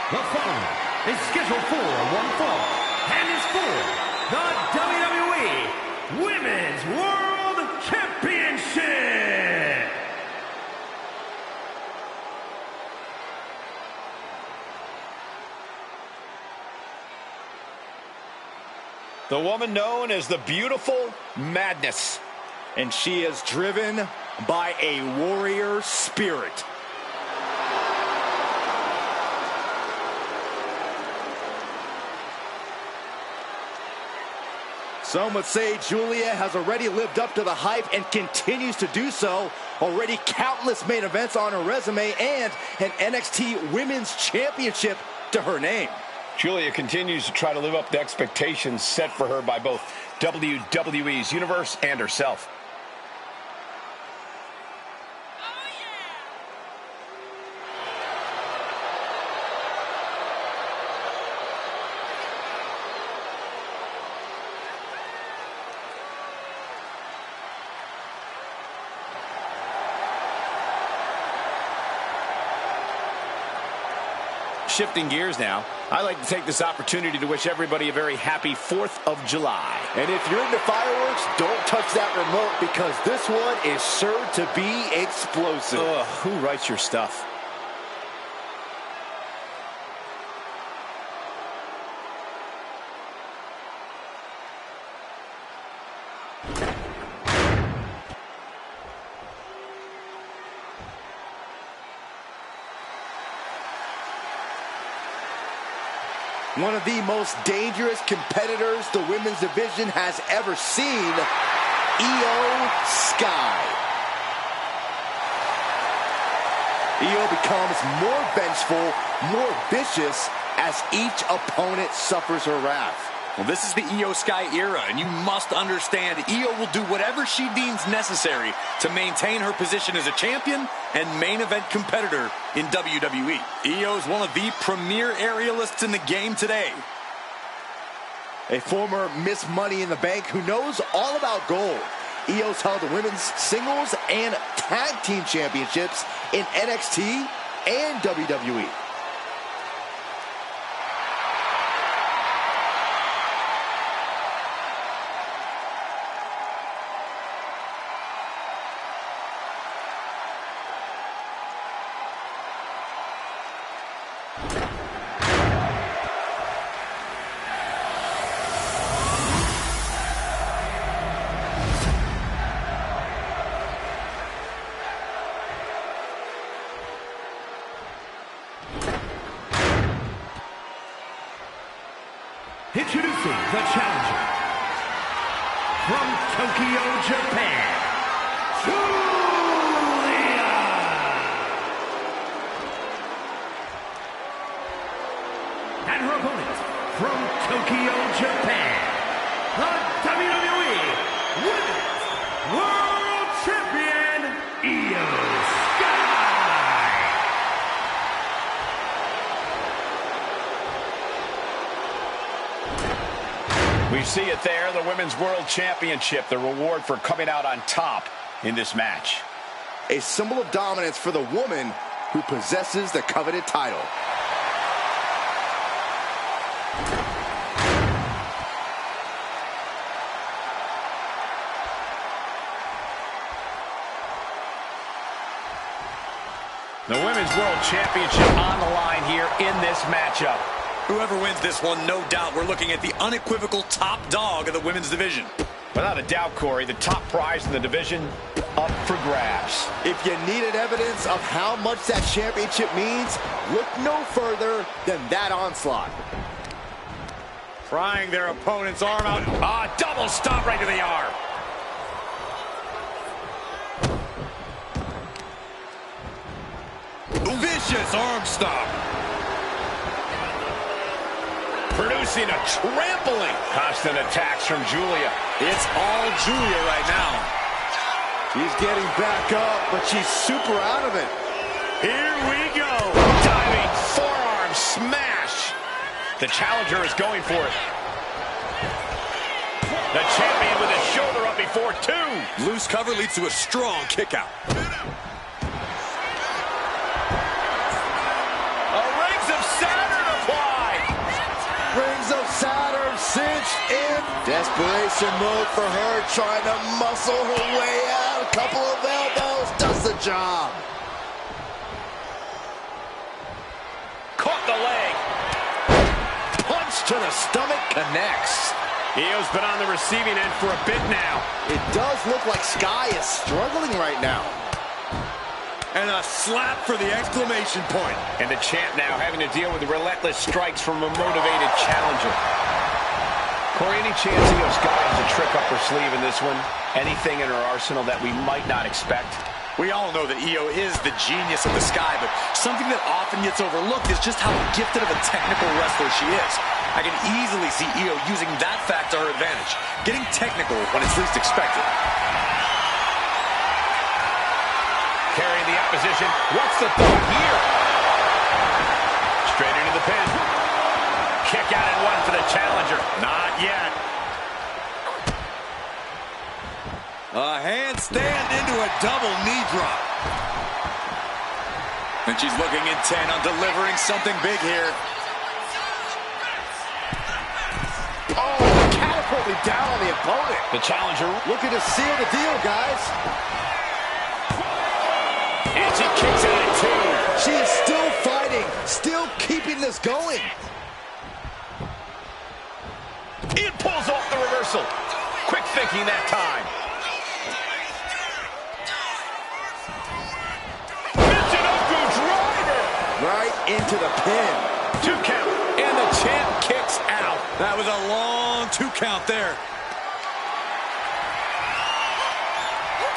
The following is scheduled for one fall and is for the WWE Women's World Championship. The woman known as the Beautiful Madness. And she is driven by a warrior spirit. Some would say Julia has already lived up to the hype and continues to do so. Already countless main events on her resume and an NXT Women's Championship to her name. Julia continues to try to live up to expectations set for her by both WWE's universe and herself. Shifting gears now, I'd like to take this opportunity to wish everybody a very happy 4th of July. And if you're into fireworks, don't touch that remote because this one is sure to be explosive. Ugh, who writes your stuff? One of the most dangerous competitors the women's division has ever seen, Io Sky. Io becomes more vengeful, more vicious as each opponent suffers her wrath. Well, this is the Io Sky era, and you must understand Io will do whatever she deems necessary to maintain her position as a champion and main event competitor in WWE. Io is one of the premier aerialists in the game today. A former Miss Money in the Bank who knows all about gold. Io's held the women's singles and tag team championships in NXT and WWE. Introducing the challenger from Tokyo, Japan, Julia. And her opponent from Tokyo, Japan, the WWE Women's World Champion, Io Sky. We see it there, the Women's World Championship, the reward for coming out on top in this match. A symbol of dominance for the woman who possesses the coveted title. The Women's World Championship on the line here in this matchup. Whoever wins this one, no doubt, we're looking at the unequivocal top dog of the women's division. Without a doubt, Corey, the top prize in the division up for grabs. If you needed evidence of how much that championship means, look no further than that onslaught. Prying their opponent's arm out. Ah, double stomp right to the arm. Vicious arm stomp. Producing a trampling. Constant attacks from Julia. It's all Julia right now. She's getting back up, but she's super out of it. Here we go. Diving forearm smash. The challenger is going for it. The champion with his shoulder up before two. Loose cover leads to a strong kick out. A Rings of Saturn Desperation move for her, trying to muscle her way out. A couple of elbows, does the job. Caught the leg. Punch to the stomach connects. Io's been on the receiving end for a bit now. It does look like Sky is struggling right now. And a slap for the exclamation point. And the champ now having to deal with the relentless strikes from a motivated challenger. Corey, any chance Io Sky has a trick up her sleeve in this one? Anything in her arsenal that we might not expect? We all know that Io is the genius of the Sky, but something that often gets overlooked is just how gifted of a technical wrestler she is. I can easily see Io using that fact to her advantage, getting technical when it's least expected. Carrying the opposition. What's the thought here? Straight into the pin. Kick out and one for the challenger. Not yet. A handstand into a double knee drop. And she's looking intent on delivering something big here. Oh, catapulting down on the opponent. The challenger Looking to seal the deal, guys. and she kicks out at two. She is still fighting, still keeping this going. Ian pulls off the reversal. Quick thinking that time. Michinoku driver. Right into the pin. 2 count. And the champ kicks out. That was a long 2 count there.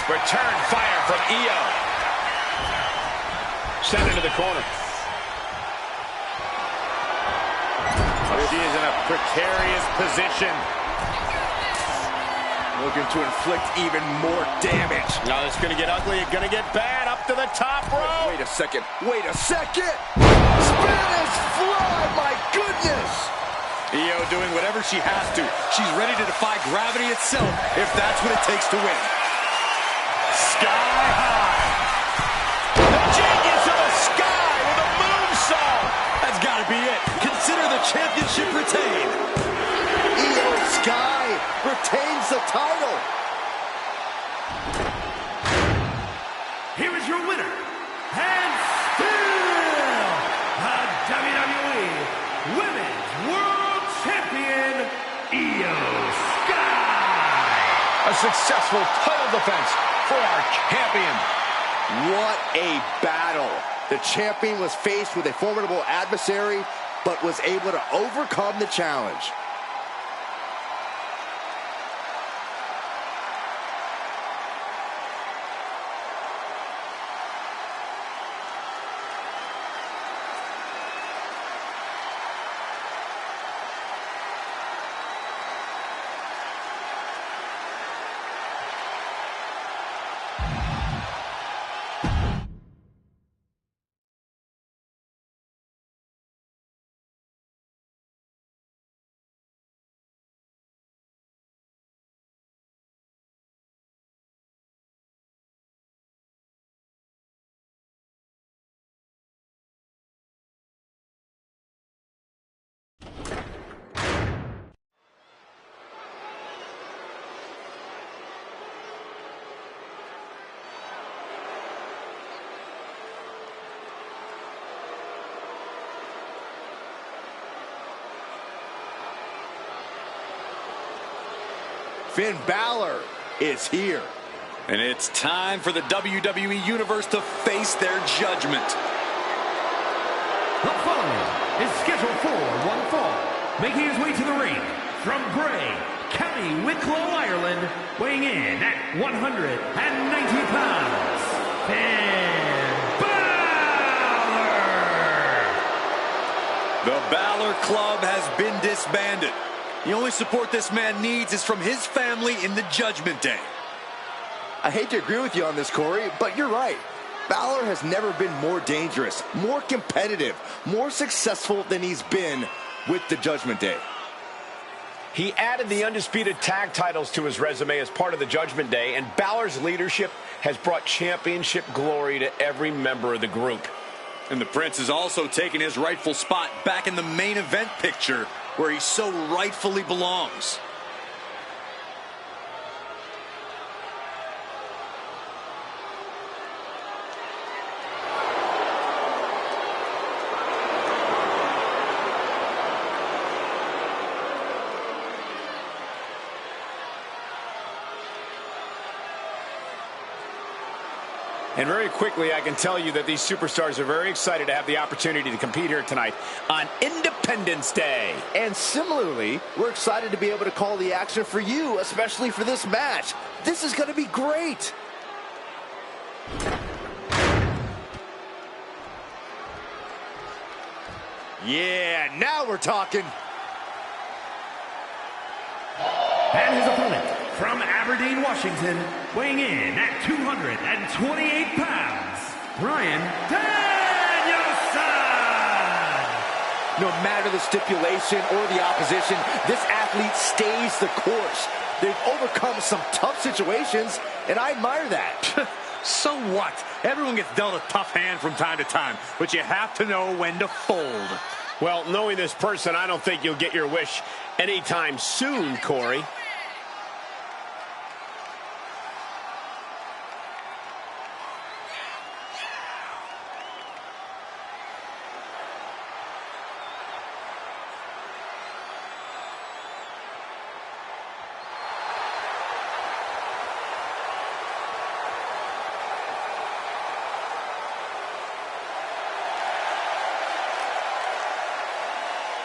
Return fire from Io. Sent into the corner. She is in a precarious position. Looking to inflict even more damage. Now it's going to get ugly. It's going to get bad. Up to the top rope. Wait a second. Wait a second. Spanish fly. My goodness. Io doing whatever she has to. She's ready to defy gravity itself if that's what it takes to win. Sky high. The genius of the Sky with a moonsault. That's got to be it. Consider the championship retained. Io Sky retains the title. Here is your winner, and still the WWE Women's World Champion, Io Sky. A successful title defense for our champion. What a battle. The champion was faced with a formidable adversary, but was able to overcome the challenge. Finn Balor is here. And it's time for the WWE Universe to face their judgment. The following is scheduled for one fall. Making his way to the ring from Bray, County Wicklow, Ireland, weighing in at 190 pounds, Finn Balor! The Balor Club has been disbanded. The only support this man needs is from his family in the Judgment Day. I hate to agree with you on this, Corey, but you're right. Balor has never been more dangerous, more competitive, more successful than he's been with the Judgment Day. He added the undisputed tag titles to his resume as part of the Judgment Day, and Balor's leadership has brought championship glory to every member of the group. And the Prince has also taken his rightful spot back in the main event picture, where he so rightfully belongs. And very quickly, I can tell you that these superstars are very excited to have the opportunity to compete here tonight on Independence Day. And similarly, we're excited to be able to call the action for you, especially for this match. This is going to be great. Yeah, now we're talking. And his opponent, from Aberdeen, Washington, weighing in at 228 pounds, Bryan Danielson! No matter the stipulation or the opposition, this athlete stays the course. They've overcome some tough situations, and I admire that. So what? Everyone gets dealt a tough hand from time to time, but you have to know when to fold. Well, knowing this person, I don't think you'll get your wish anytime soon, Corey.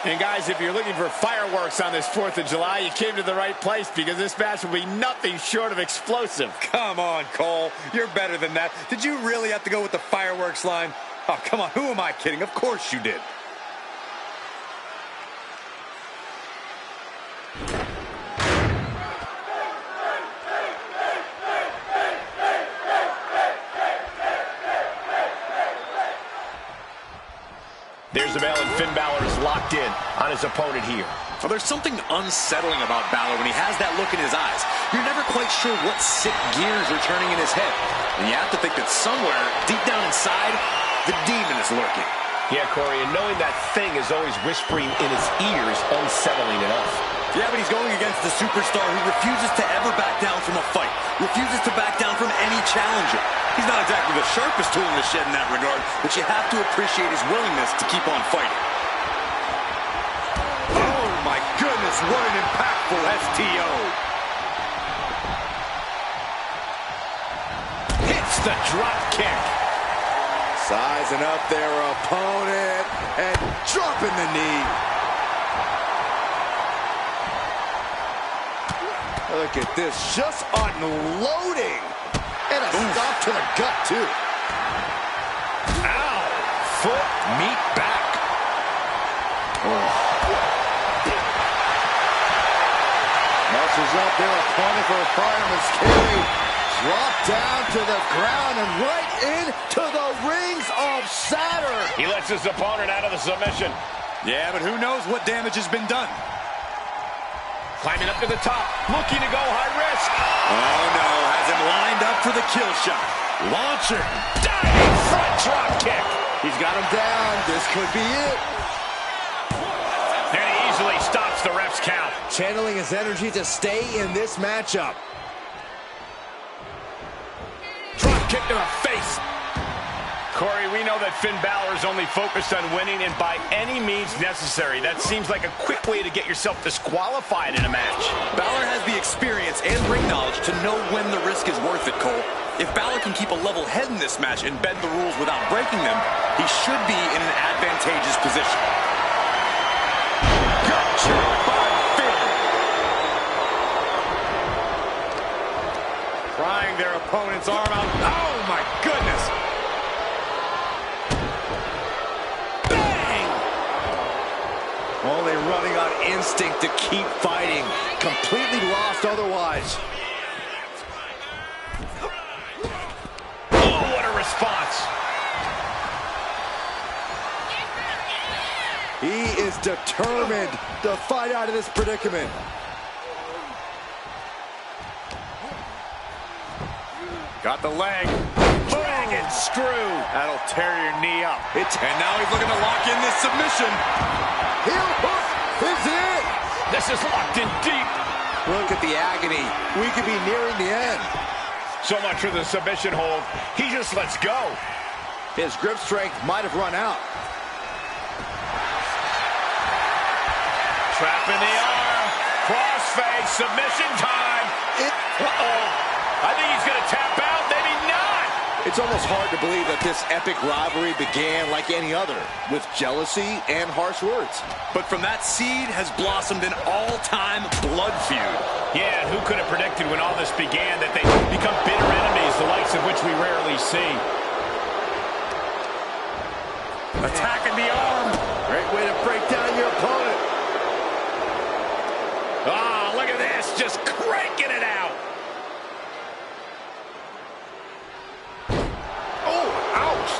And guys, if you're looking for fireworks on this 4th of July, you came to the right place, because this match will be nothing short of explosive. Come on, Cole. You're better than that. Did you really have to go with the fireworks line? Oh, come on. Who am I kidding? Of course you did. There's the bell, and Finn Balor is locked in on his opponent here. Well, there's something unsettling about Balor when he has that look in his eyes. You're never quite sure what sick gears are turning in his head. And you have to think that somewhere, deep down inside, the demon is lurking. Yeah, Corey, and knowing that thing is always whispering in his ears, unsettling enough. Yeah, but he's going against the superstar who refuses to ever back down from a fight, refuses to back down from any challenger. He's not exactly the sharpest tool in the shed in that regard, but you have to appreciate his willingness to keep on fighting. Oh, my goodness, what an impactful STO. Hits the drop kick. Sizing up their opponent and dropping the knee. Look at this, just unloading. And a stop to the gut, too. Ow! Foot meet back. Muscles up their opponent for a fireman's carry. Drop down to the ground and right into the rings of Saturn. He lets his opponent out of the submission. Yeah, but who knows what damage has been done. Climbing up to the top, looking to go high risk. Oh, no, has him lined up for the kill shot. Launcher. Diving front drop kick. He's got him down. This could be it. And he easily stops the ref's count. Channeling his energy to stay in this matchup. Drop kick to the face. Corey, we know that Finn Balor is only focused on winning, and by any means necessary. That seems like a quick way to get yourself disqualified in a match. Balor has the experience and ring knowledge to know when the risk is worth it, Cole. If Balor can keep a level head in this match and bend the rules without breaking them, he should be in an advantageous position. Gotcha by Finn. Prying their opponent's arm out. Oh, my goodness. Only running on instinct to keep fighting. Completely lost otherwise. Oh, what a response. He is determined to fight out of this predicament. Got the leg. Dragon screw. That'll tear your knee up. And now he's looking to lock in this submission. Heel hook is it. This is locked in deep. Look at the agony. We could be nearing the end. So much for the submission hold. He just lets go. His grip strength might have run out. Trap in the arm. Crossface. Submission time. Uh-oh. I think he's going to tap out. Maybe not. It's almost hard to believe that this epic rivalry began like any other, with jealousy and harsh words. But from that seed has blossomed an all-time blood feud. Yeah, who could have predicted when all this began that they become bitter enemies, the likes of which we rarely see. Attacking the arm. Great way to break down your opponent. Ah, look at this, just cranking it out. Oh, ouch.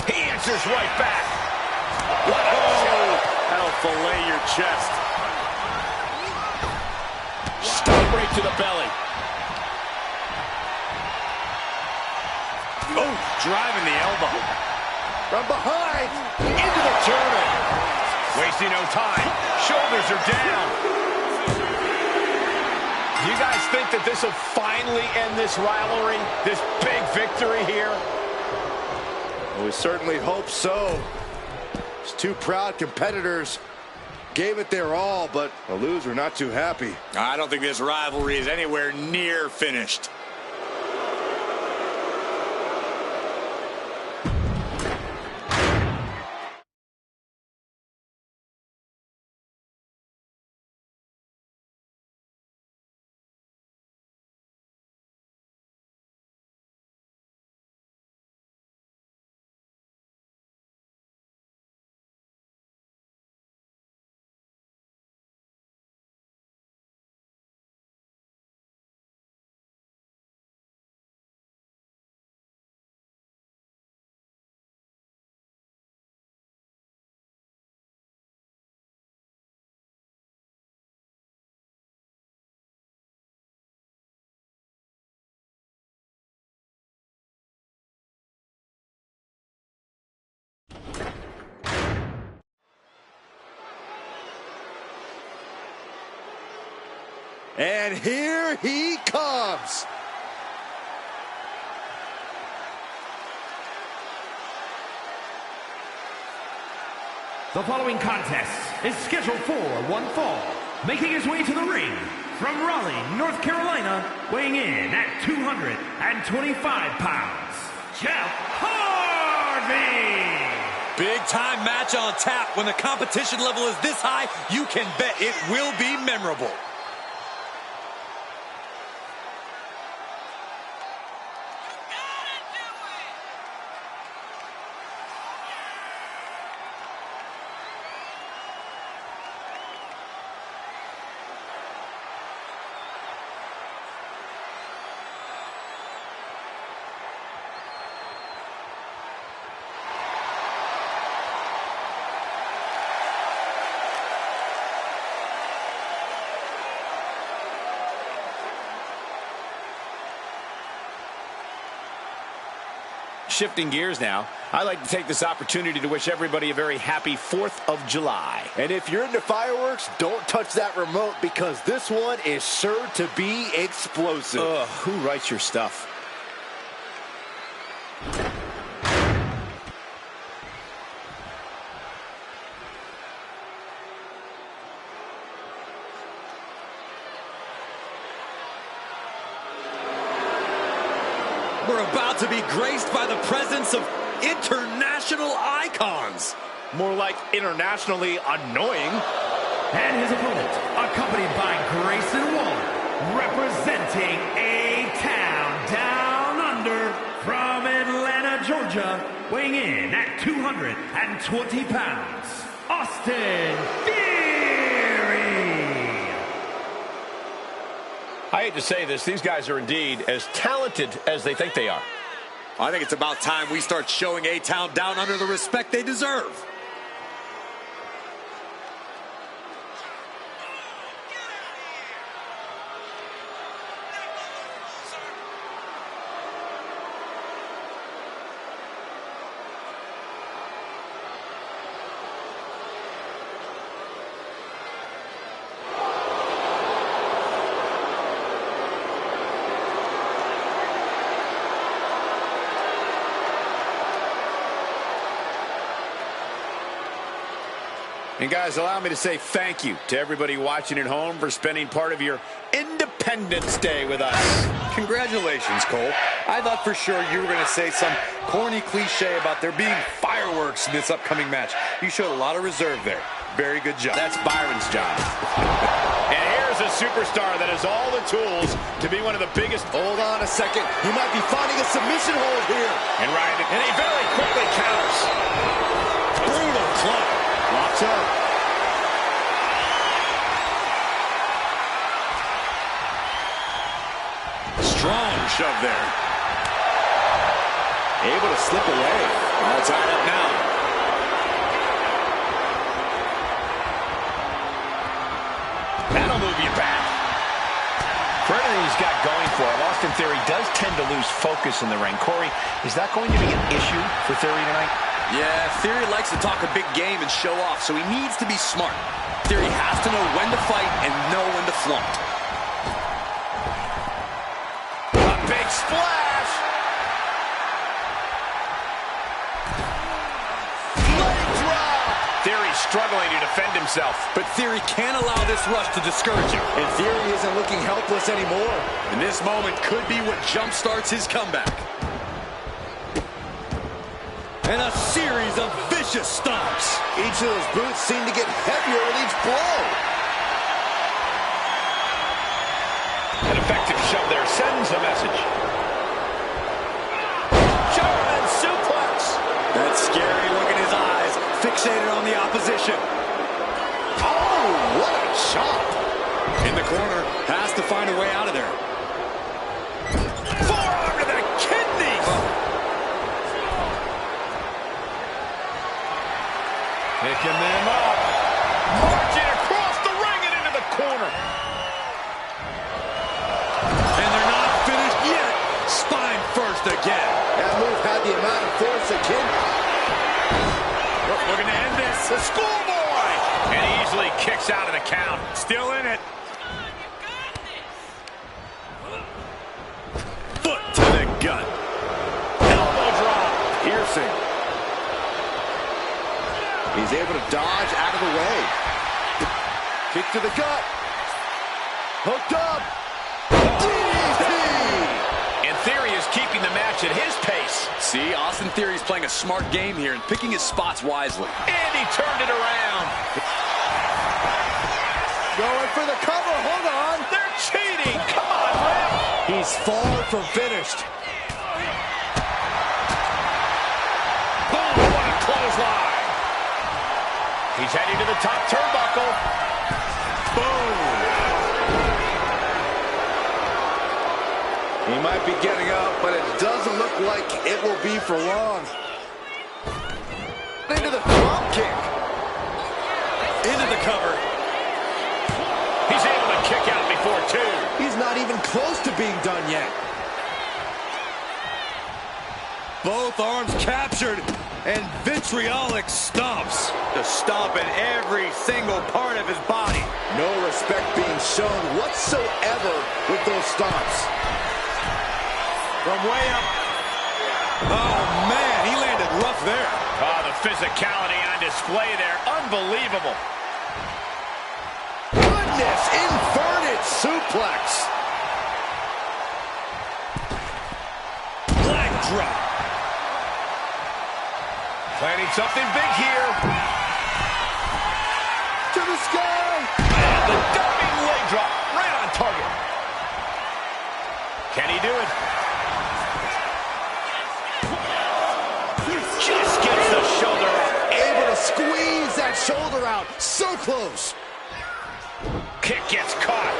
He answers right back. That'll fillet your chest. Stop right to the belly. Oh, driving the elbow. From behind, into the German. Wasting no time. Shoulders are down. Do you guys think that this will finally end this rivalry? This big victory here? Well, we certainly hope so. These two proud competitors gave it their all, but the loser not too happy. I don't think this rivalry is anywhere near finished. And here he comes. The following contest is scheduled for one fall. Making his way to the ring from Raleigh, North Carolina, weighing in at 225 pounds, Jeff Harvey! Big time match on tap. When the competition level is this high, you can bet it will be memorable. Shifting gears now, I'd like to take this opportunity to wish everybody a very happy 4th of July. And if you're into fireworks, don't touch that remote because this one is sure to be explosive. Ugh, who writes your stuff? We're about to be graced by the presence of international icons. More like internationally annoying. And his opponent, accompanied by Grayson Waller, representing A-Town Down Under from Atlanta, Georgia, weighing in at 220 pounds, Austin Theory! I hate to say this, these guys are indeed as talented as they think they are. I think it's about time we start showing A-Town Down Under the respect they deserve. And guys, allow me to say thank you to everybody watching at home for spending part of your Independence Day with us. Congratulations, Cole. I thought for sure you were going to say some corny cliche about there being fireworks in this upcoming match. You showed a lot of reserve there. Very good job. That's Byron's job. And here's a superstar that has all the tools to be one of the biggest. Hold on a second. He might be finding a submission hold here. And he very quickly counters. Brutal club. Locks up. Strong shove there. Able to slip away. All tied up now. That'll move you back. For everything he's got going for him, Austin Theory does tend to lose focus in the ring. Corey, is that going to be an issue for Theory tonight? Yeah, Theory likes to talk a big game and show off, so he needs to be smart. Theory has to know when to fight and know when to flaunt. A big splash! Leg drop! Theory's struggling to defend himself. But Theory can't allow this rush to discourage him. And Theory isn't looking helpless anymore. And this moment could be what jumpstarts his comeback. And a series of vicious stomps. Each of those boots seem to get heavier with each blow. An effective shove there sends a message. German suplex. That scary look in his eyes, fixated on the opposition. Oh, what a chop. In the corner, has to find a way out of there. Forearm to the kidneys. Picking them up. Marching across the ring and into the corner. And they're not finished yet. Spine first again. That move had the amount of force akin. Looking to end this. The schoolboy. And he easily kicks out of the count. Still in it. Foot to the gut. Elbow drop. Piercing. He's able to dodge out of the way. Kick to the gut. Hooked up. DDT! And Theory is keeping the match at his pace. See, Austin Theory's playing a smart game here and picking his spots wisely. And he turned it around. Going for the cover. Hold on. They're cheating. Come on, Ref. He's far from finished. Boom, what a clothesline. He's heading to the top turnbuckle. Boom. He might be getting up, but it doesn't look like it will be for long. Into the drop kick. Into the cover. He's able to kick out before two. He's not even close to being done yet. Both arms captured and vitriolic stomps. The stomp in every single part of his body. No respect being shown whatsoever with those stomps. From way up. Oh, man, he landed rough there. Oh, the physicality on display there. Unbelievable. Goodness, inverted suplex. Leg drop. Planning something big here. To the sky. And the diving leg drop right on target. Can he do it? Just gets the shoulder up. Able to squeeze that shoulder out. So close. Kick gets caught.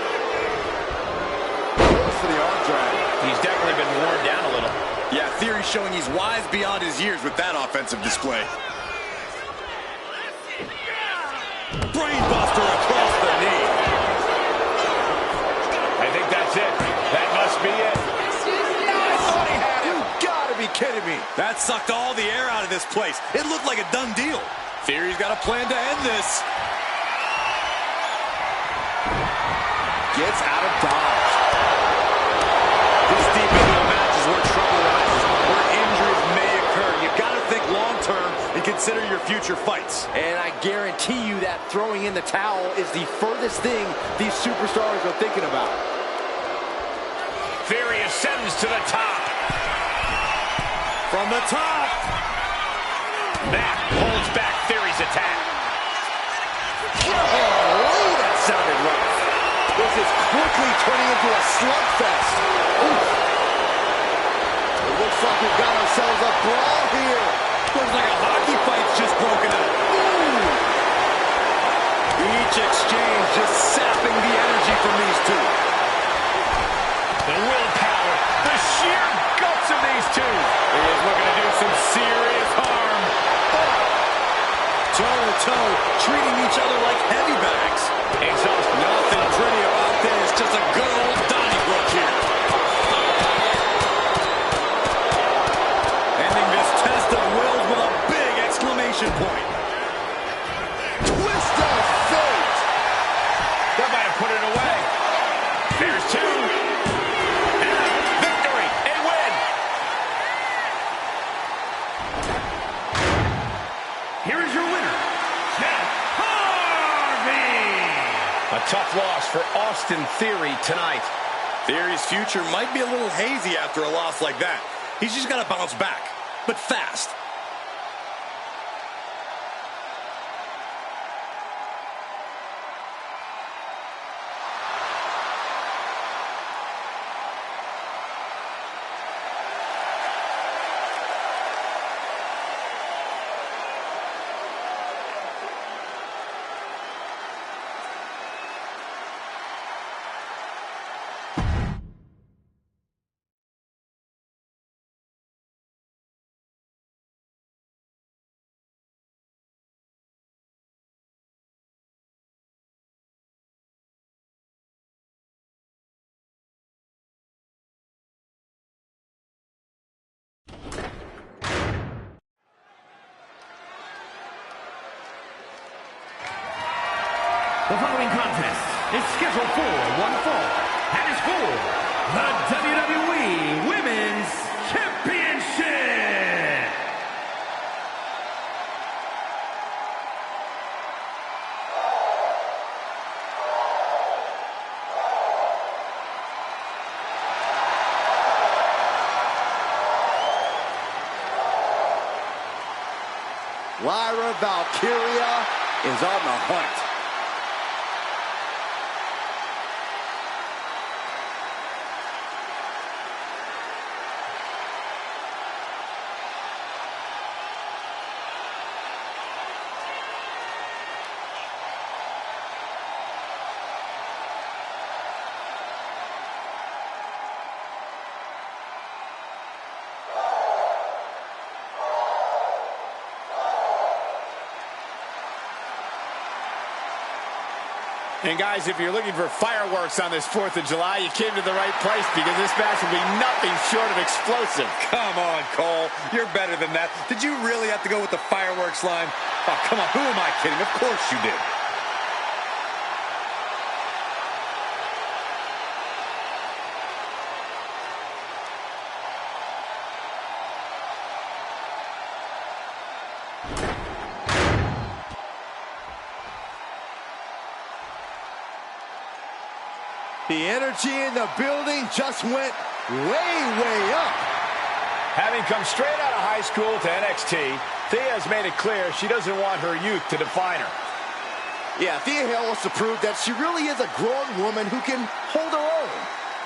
Close to the arm drag. He's definitely been worn down a little. Yeah, Theory's showing he's wise beyond his years with that offensive display. Brainbuster across the knee. I think that's it. That must be it. I thought he had it. You gotta be kidding me. That sucked all the air out of this place. It looked like a done deal. Theory's got a plan to end this. Gets out of dodge. This deep into the match is where trouble rises, where injuries may occur. You've got to think long-term and consider consider your future fights. And I guarantee you that throwing in the towel is the furthest thing these superstars are thinking about. Theory ascends to the top. From the top. That holds back Theory's attack. Oh, that sounded rough. This is quickly turning into a slugfest. Oof. It looks like we've got ourselves a brawl here. Looks like a hockey fight's just broken up. Ooh. Each exchange just sapping the energy from these two. The willpower, the sheer guts of these two. He is looking to do some serious harm. Toe-to-toe, treating each other like heavy bags. Exhaust. Nothing pretty about this, just a good old Donnybrook here. Ending this test of wills with a big exclamation point. Twist of fate. That might have put it away. There's two. And a victory. A win. Here is your winner, Jeff Hardy. A tough loss for Austin Theory tonight. Theory's future might be a little hazy after a loss like that. He's just got to bounce back, but fast. The following contest is scheduled for one fall and is for the WWE Women's Championship. Lyra Valkyria is on the hunt. And guys, if you're looking for fireworks on this 4th of July, you came to the right place because this match will be nothing short of explosive. Come on, Cole. You're better than that. Did you really have to go with the fireworks line? Oh, come on. Who am I kidding? Of course you did. The energy in the building just went way up. Having come straight out of high school to NXT, Thea has made it clear she doesn't want her youth to define her. Yeah, Thea Hale wants to prove that she really is a grown woman who can hold her own.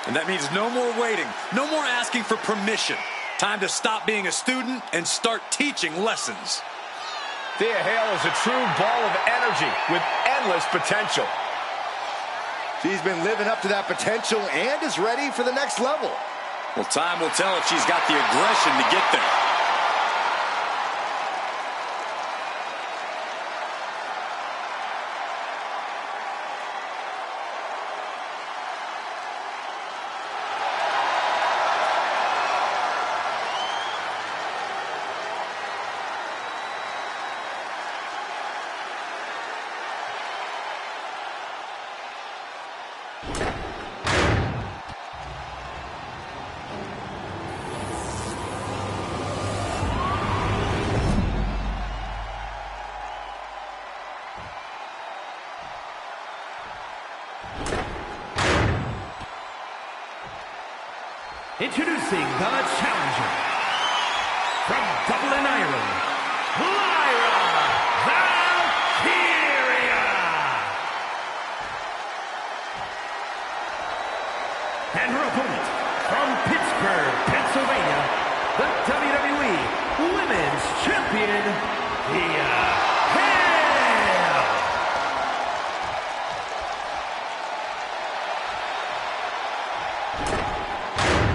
And that means no more waiting, no more asking for permission. Time to stop being a student and start teaching lessons. Thea Hale is a true ball of energy with endless potential. She's been living up to that potential and is ready for the next level. Well, time will tell if she's got the aggression to get there. Introducing the challenger from Dublin, Ireland, Lyra Valkyria. And her opponent from Pittsburgh, Pennsylvania, the WWE Women's Champion, Thea Hale.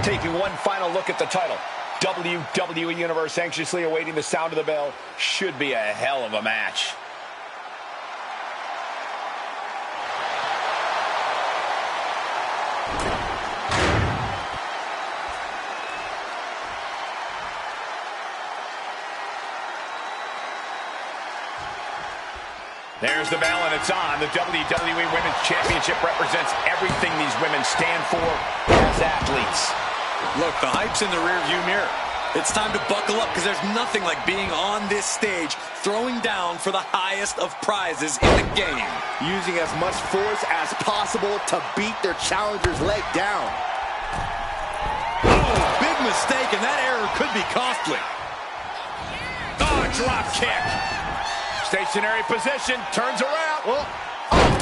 Taking one final look at the title. WWE Universe anxiously awaiting the sound of the bell. Should be a hell of a match. There's the bell, and it's on. The WWE Women's Championship represents everything these women stand for as athletes. Look, the hype's in the rearview mirror. It's time to buckle up because there's nothing like being on this stage, throwing down for the highest of prizes in the game. Using as much force as possible to beat their challenger's leg down. Oh, big mistake, and that error could be costly. Oh, drop kick. Stationary position, turns around. Oh,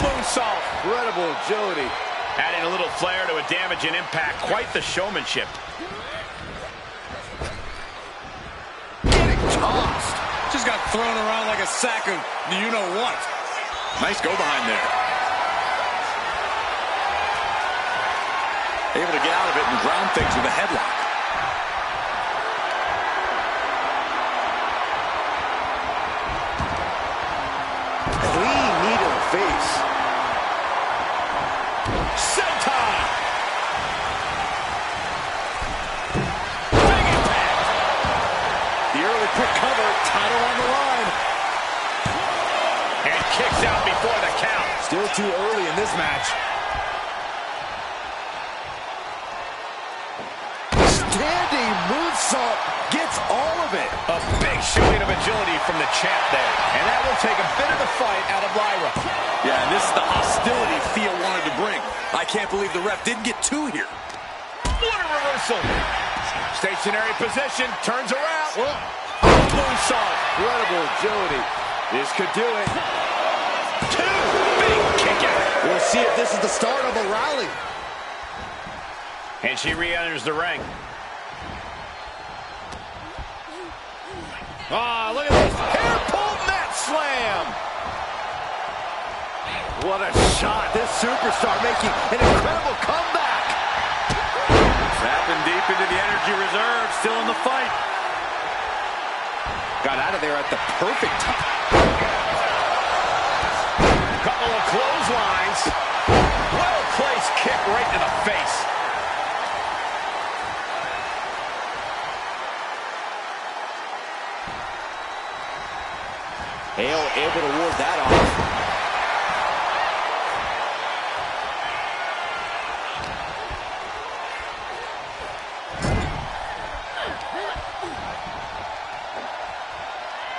Moonsault. incredible agility. Adding a little flair to a damage and impact. Quite the showmanship. Getting tossed. Just got thrown around like a sack of you-know-what. Nice go behind there. Able to get out of it and ground things with a headlock. Clean knee to the face. Senton! Big impact! The early quick cover, title on the line. And kicks out before the count. Still too early in this match. Standing moonsault gets all of it. A big showing of agility from the champ there. And that will take a bit of the fight out of Lyra. Yeah, and this is the hostility Thea wanted to bring. I can't believe the ref didn't get two here. What a reversal. Stationary position, turns around. Moonsault. Incredible agility. This could do it. Two. Big kick out. We'll see if this is the start of a rally. And she re-enters the ring. Ah, look at this. Hair pull mat slam. What a shot. This superstar making an incredible comeback. Tapping deep into the energy reserve, still in the fight. Got out of there at the perfect time. Couple of clotheslines. Well-placed kick right to the face. Hale able to ward that off.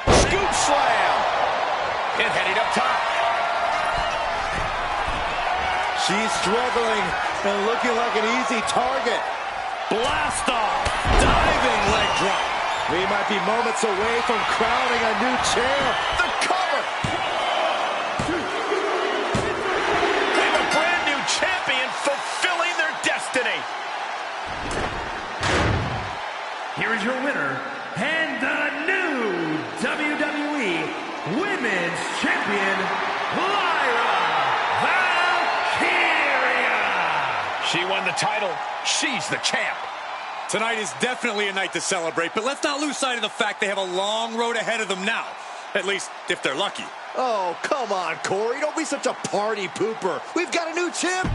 Scoop slam. And heading up top. She's struggling and looking like an easy target. Blast off. Diving leg drop. We might be moments away from crowning a new champ. The cover. They have a brand new champion fulfilling their destiny. Here is your winner and the new WWE Women's Champion, Lyra Valkyria. She won the title. She's the champ. Tonight is definitely a night to celebrate, but let's not lose sight of the fact they have a long road ahead of them now. At least, if they're lucky. Oh, come on, Corey. Don't be such a party pooper. We've got a new champ.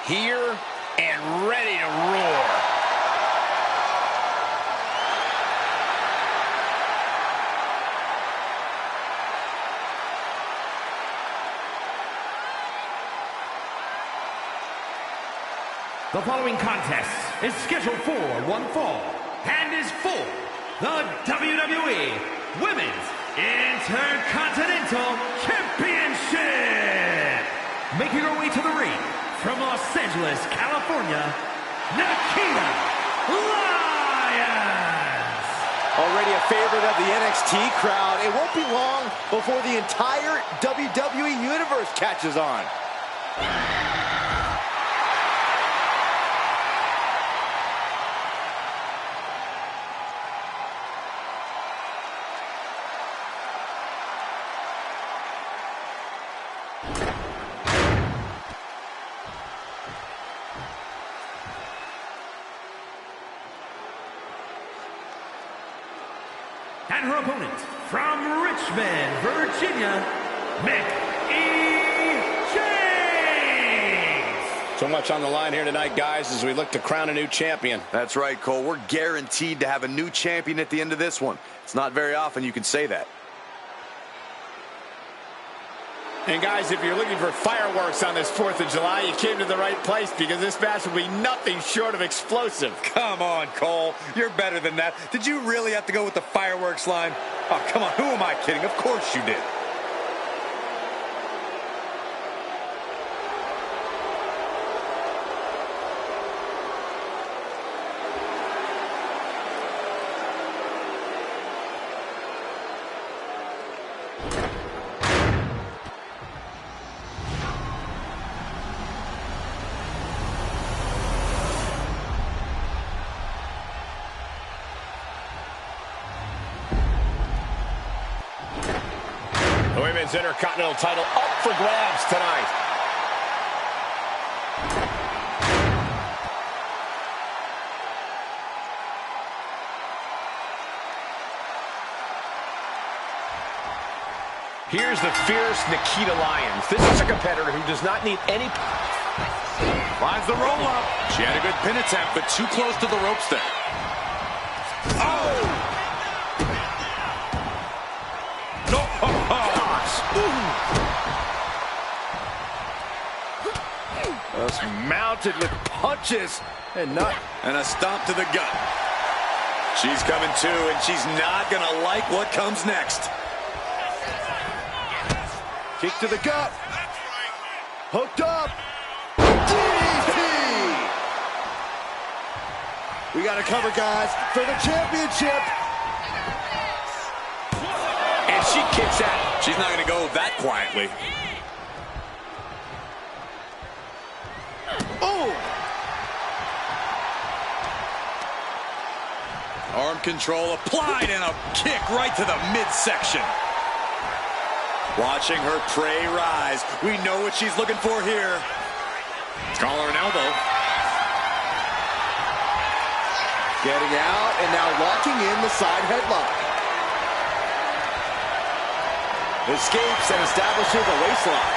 here and ready to roar. The following contest is scheduled for one fall and is for the WWE Women's Intercontinental Championship. Making her way to the ring from Los Angeles, California, Nikita Lyons. Already a favorite of the NXT crowd, it won't be long before the entire WWE Universe catches on. And her opponent, from Richmond, Virginia, Mickey James. So much on the line here tonight, guys, as we look to crown a new champion. That's right, Cole. We're guaranteed to have a new champion at the end of this one. It's not very often you can say that. And guys, if you're looking for fireworks on this 4th of July, you came to the right place, because this match will be nothing short of explosive. Come on, Cole. You're better than that. Did you really have to go with the fireworks line? Oh, come on. Who am I kidding? Of course you did. The Women's Intercontinental title up for grabs tonight. Here's the fierce Nikita Lyons. This is a competitor who does not need any... Finds the roll-up. She had a good pin attempt, but too close to the ropes there. Oh! No! Just mounted with punches and not... And a stomp to the gut. She's coming too, and she's not going to like what comes next. Kick to the gut. Hooked up. DDT. We got to cover, guys, for the championship. And she kicks out. She's not going to go that quietly. Oh! Arm control applied and a kick right to the midsection. Watching her prey rise. We know what she's looking for here. Collar and elbow. Getting out and now locking in the side headlock. Escapes and establishes a waistlock.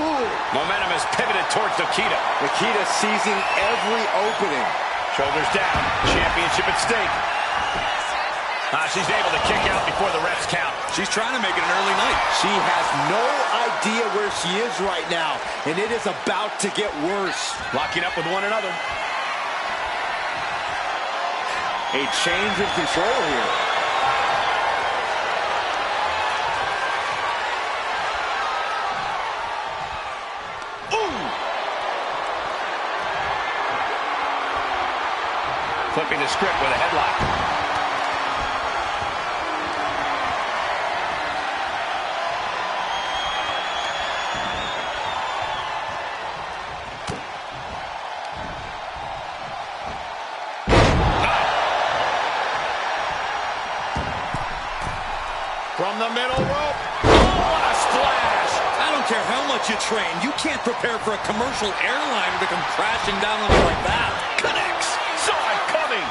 Ooh. Momentum is pivoted towards Nikita. Nikita seizing every opening. Shoulders down. Championship at stake. She's able to kick out before the refs count. She's trying to make it an early night. She has no idea where she is right now, and it is about to get worse. Locking up with one another. A change of control here. Flipping the script with a headlock. From the middle rope. Oh, what a splash! I don't care how much you train. You can't prepare for a commercial airliner to come crashing down on you like that. Connects. Saw it coming.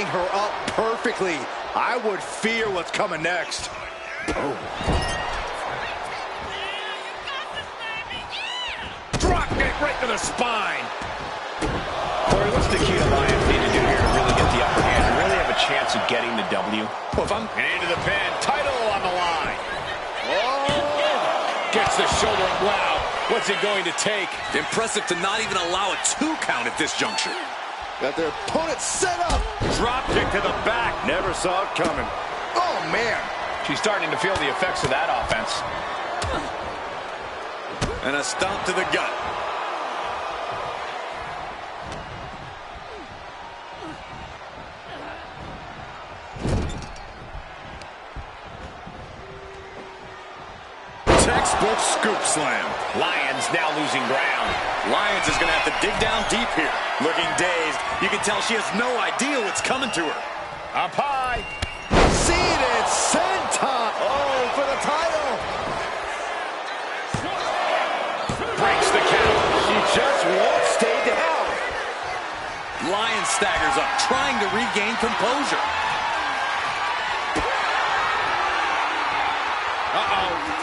her up perfectly. I would fear what's coming next. Oh. Drop kick right to the spine. Corey, what's Nikita Lyons need to do here to really get the upper hand and really have a chance of getting the W? Well, if I'm into the pin, title on the line. Oh! Gets the shoulder up. Wow, what's it going to take? Impressive to not even allow a 2 count at this juncture. Got their opponent set up. Drop kick to the back. Never saw it coming. Oh, man. She's starting to feel the effects of that offense. And a stomp to the gut. Textbook scoop slam. Lyons now losing ground. Lyons is going to have to dig down deep here. Looking dazed. You can tell she has no idea what's coming to her. Up high. Seated senton. Oh, for the title. Breaks the count. She just won't stay down. Lyons staggers up, trying to regain composure. Uh-oh.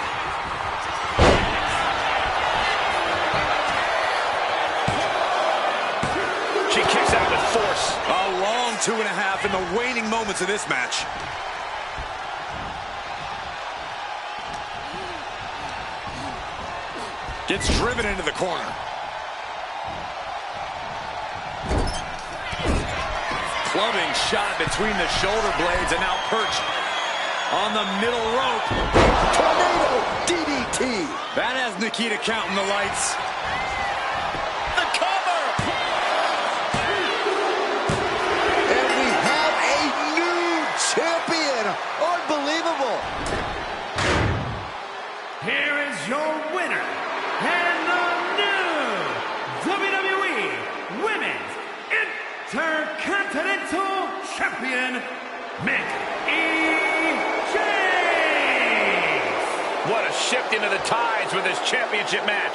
She kicks out with force. A long 2.5 in the waning moments of this match. Gets driven into the corner. Clubbing shot between the shoulder blades and now perched on the middle rope. Tornado DDT. That has Nikita counting the lights. Champion! Unbelievable! Here is your winner, and the new WWE Women's Intercontinental Champion, Mickey James! What a shift into the tides with this championship match.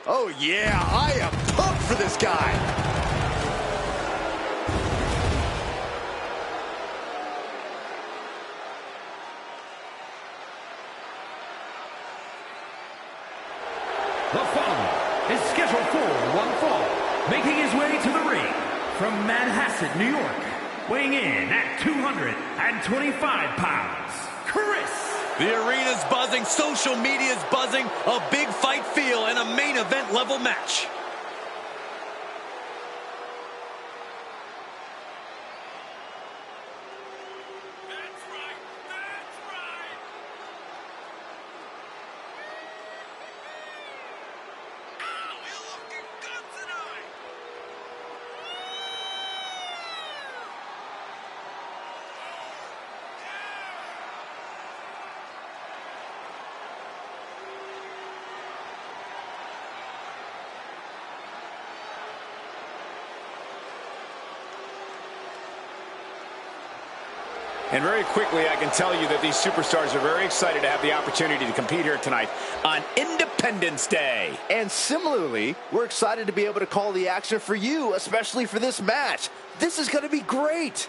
Oh, yeah, I am pumped for this guy. The following is scheduled for one fall, making his way to the ring from Manhasset, New York, weighing in at 225 pounds, Chris. The arena's buzzing, social media's buzzing, a big fight feel, and a main event level match. And very quickly, I can tell you that these superstars are very excited to have the opportunity to compete here tonight on Independence Day. And similarly, we're excited to be able to call the action for you, especially for this match. This is going to be great.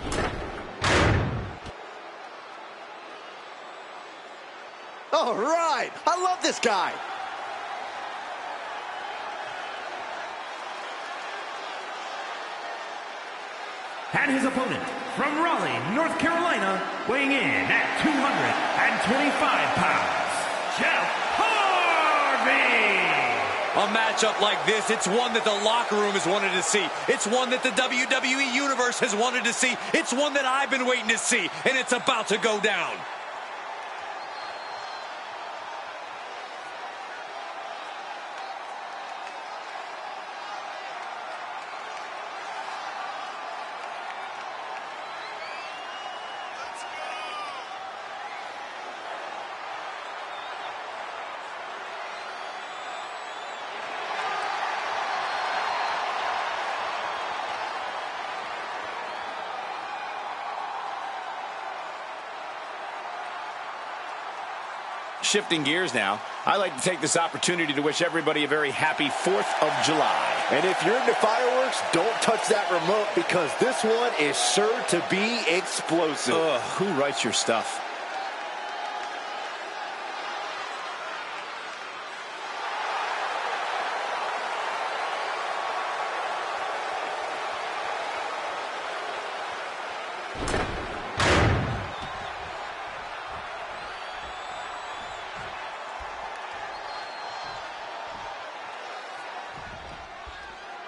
All right, I love this guy. And his opponent, from Raleigh, North Carolina, weighing in at 225 pounds, Jeff Harvey! A matchup like this, it's one that the locker room has wanted to see. It's one that the WWE Universe has wanted to see. It's one that I've been waiting to see, and it's about to go down. Shifting gears now, I'd like to take this opportunity to wish everybody a very happy 4th of July. And if you're into fireworks, don't touch that remote because this one is sure to be explosive. Ugh, who writes your stuff?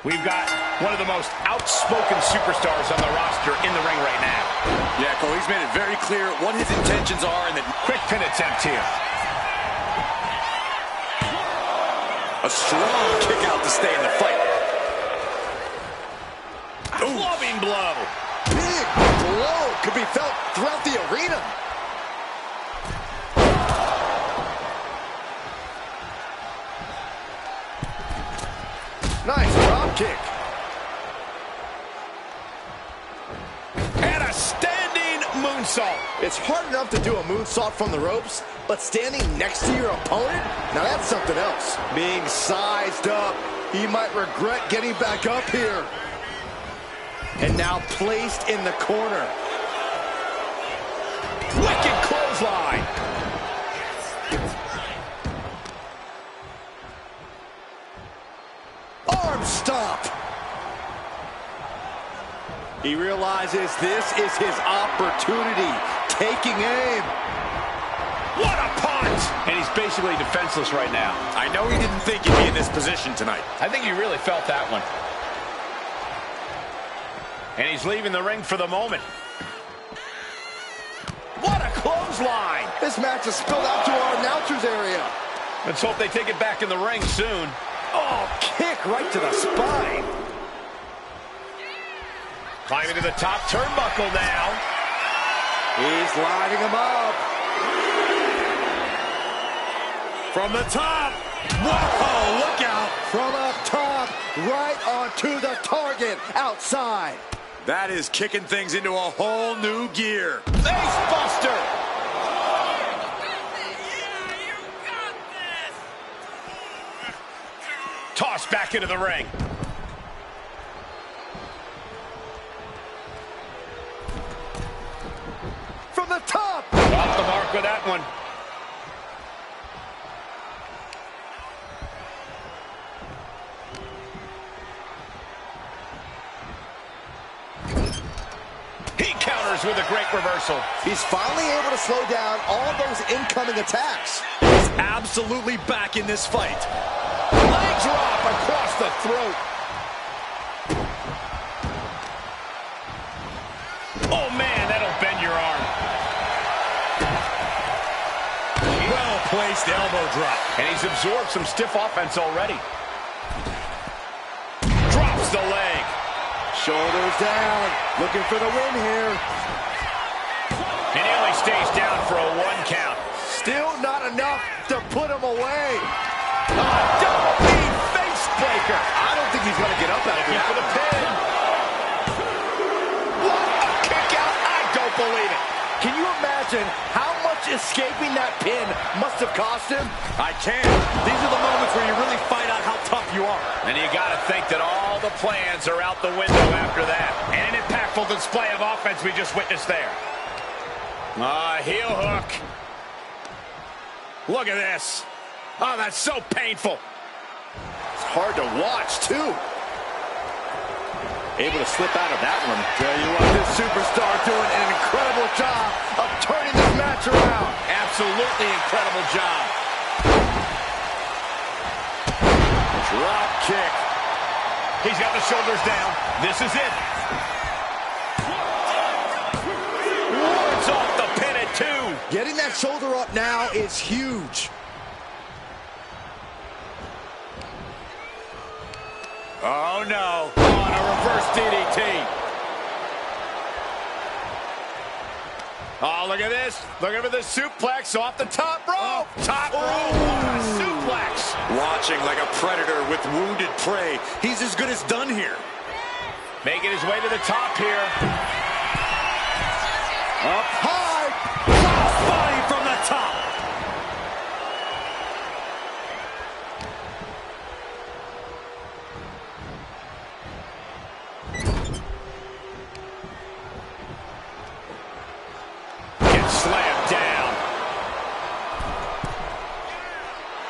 We've got one of the most outspoken superstars on the roster in the ring right now. Yeah, Cole, he's made it very clear what his intentions are, and that Quick pin attempt here. a strong kick out to stay in the fight. Clubbing blow. Big blow could be felt throughout the arena. Nice drop kick. And a standing moonsault. It's hard enough to do a moonsault from the ropes, but standing next to your opponent? Now that's something else. Being sized up, he might regret getting back up here. And now placed in the corner. Wicked clothesline. Arm stomp. He realizes this is his opportunity. Taking aim. What a punch! And he's basically defenseless right now. I know he didn't think he'd be in this position tonight. I think he really felt that one. And he's leaving the ring for the moment. What a clothesline! This match has spilled out to our announcer's area. Let's hope they take it back in the ring soon. Oh, kick right to the spine. Climbing to the top turnbuckle now. He's lining him up. From the top. Whoa, look out. From up top, right onto the target outside. That is kicking things into a whole new gear. Face buster. Tossed back into the ring. From the top. Off the mark with that one. He counters with a great reversal. He's finally able to slow down all those incoming attacks. He's absolutely back in this fight. Leg drop across the throat. Oh, man, that'll bend your arm. Well-placed elbow drop. And he's absorbed some stiff offense already. Drops the leg. Shoulders down, looking for the win here. And he only stays down for a 1 count. Still not enough to put him away. Double knee face breaker. I don't think he's going to get up out of Looking here. for the pin. What a kick out. I don't believe it. Can you imagine how much escaping that pin must have cost him? I can. These are the moments where you really find out how tough you are. And you got to think that all the plans are out the window after that. And an impactful display of offense we just witnessed there. Heel hook. Look at this. Oh, that's so painful. It's hard to watch, too. Able to slip out of that one. Tell you what, this superstar doing an incredible job of turning this match around. Absolutely incredible job. Drop kick. He's got the shoulders down. This is it. Wards off the pin at 2. Getting that shoulder up now is huge. Oh, no. On a reverse DDT. Oh, look at this. Looking for the suplex off the top rope. Top rope. Suplex. Watching like a predator with wounded prey. He's as good as done here. Making his way to the top here. Up high. Cross body from the top. Slammed down.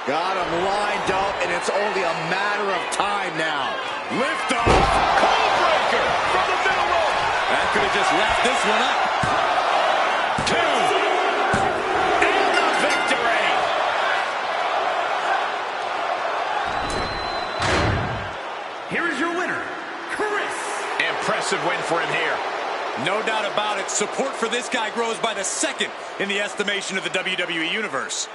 Got him lined up, and it's only a matter of time now. Lift off. Cold breaker from the middle rope. That could have just wrapped this one up. 2. And the victory. Here is your winner, Chris. Impressive win for him here. No doubt about it. Support for this guy grows by the second in the estimation of the WWE Universe.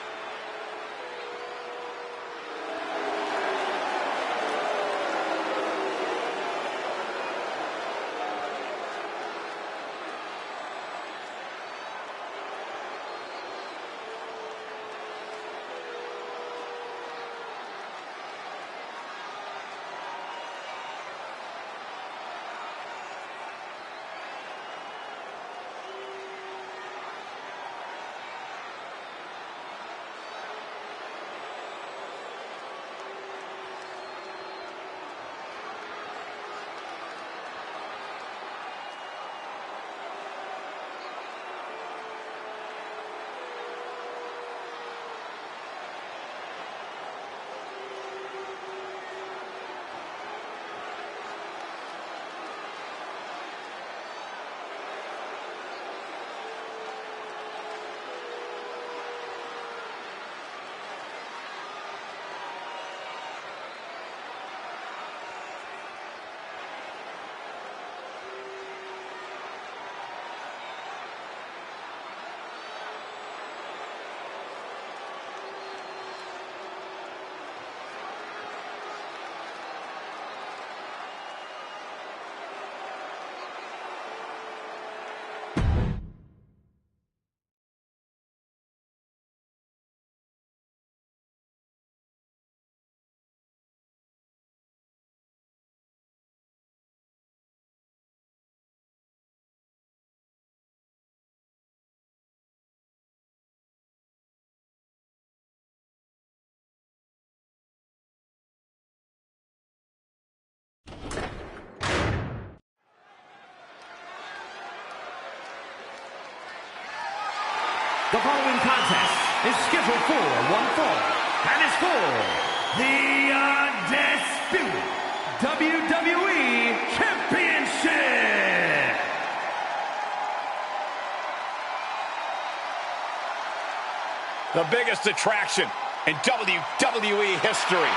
The following contest is scheduled for one fall and is for the Undisputed WWE Championship. The biggest attraction in WWE history.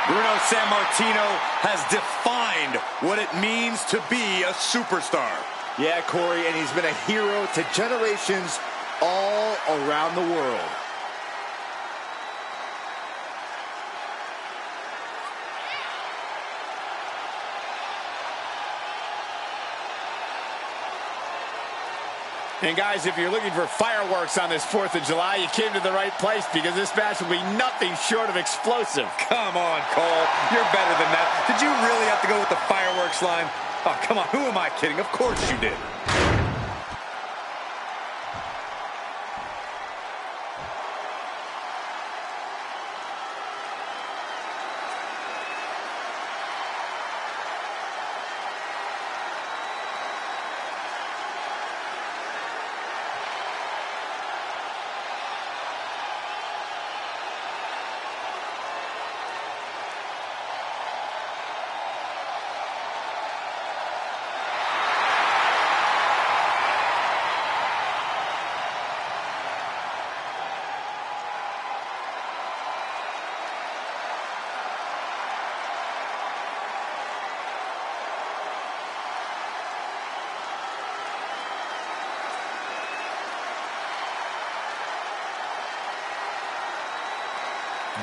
Bruno Sammartino has defined what it means to be a superstar. Yeah, Corey, and he's been a hero to generations all around the world. And guys, if you're looking for fireworks on this 4th of July, you came to the right place, because this match will be nothing short of explosive. Come on, Cole. You're better than that. Did you really have to go with the fireworks line? Oh, come on. Who am I kidding? Of course you did.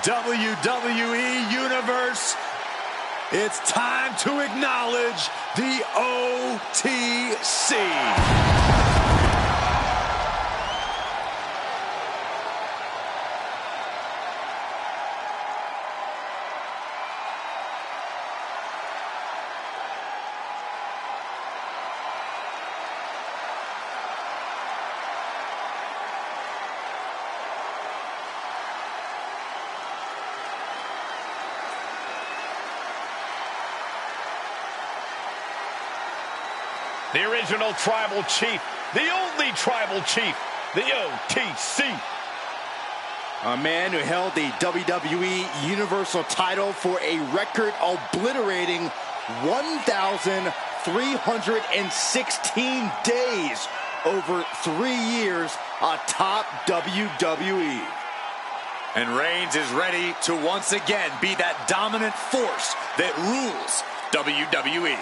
WWE Universe, it's time to acknowledge the OTC. The original tribal chief, the only tribal chief, the OTC. A man who held the WWE Universal title for a record-obliterating 1,316 days over 3 years atop WWE. And Reigns is ready to once again be that dominant force that rules WWE.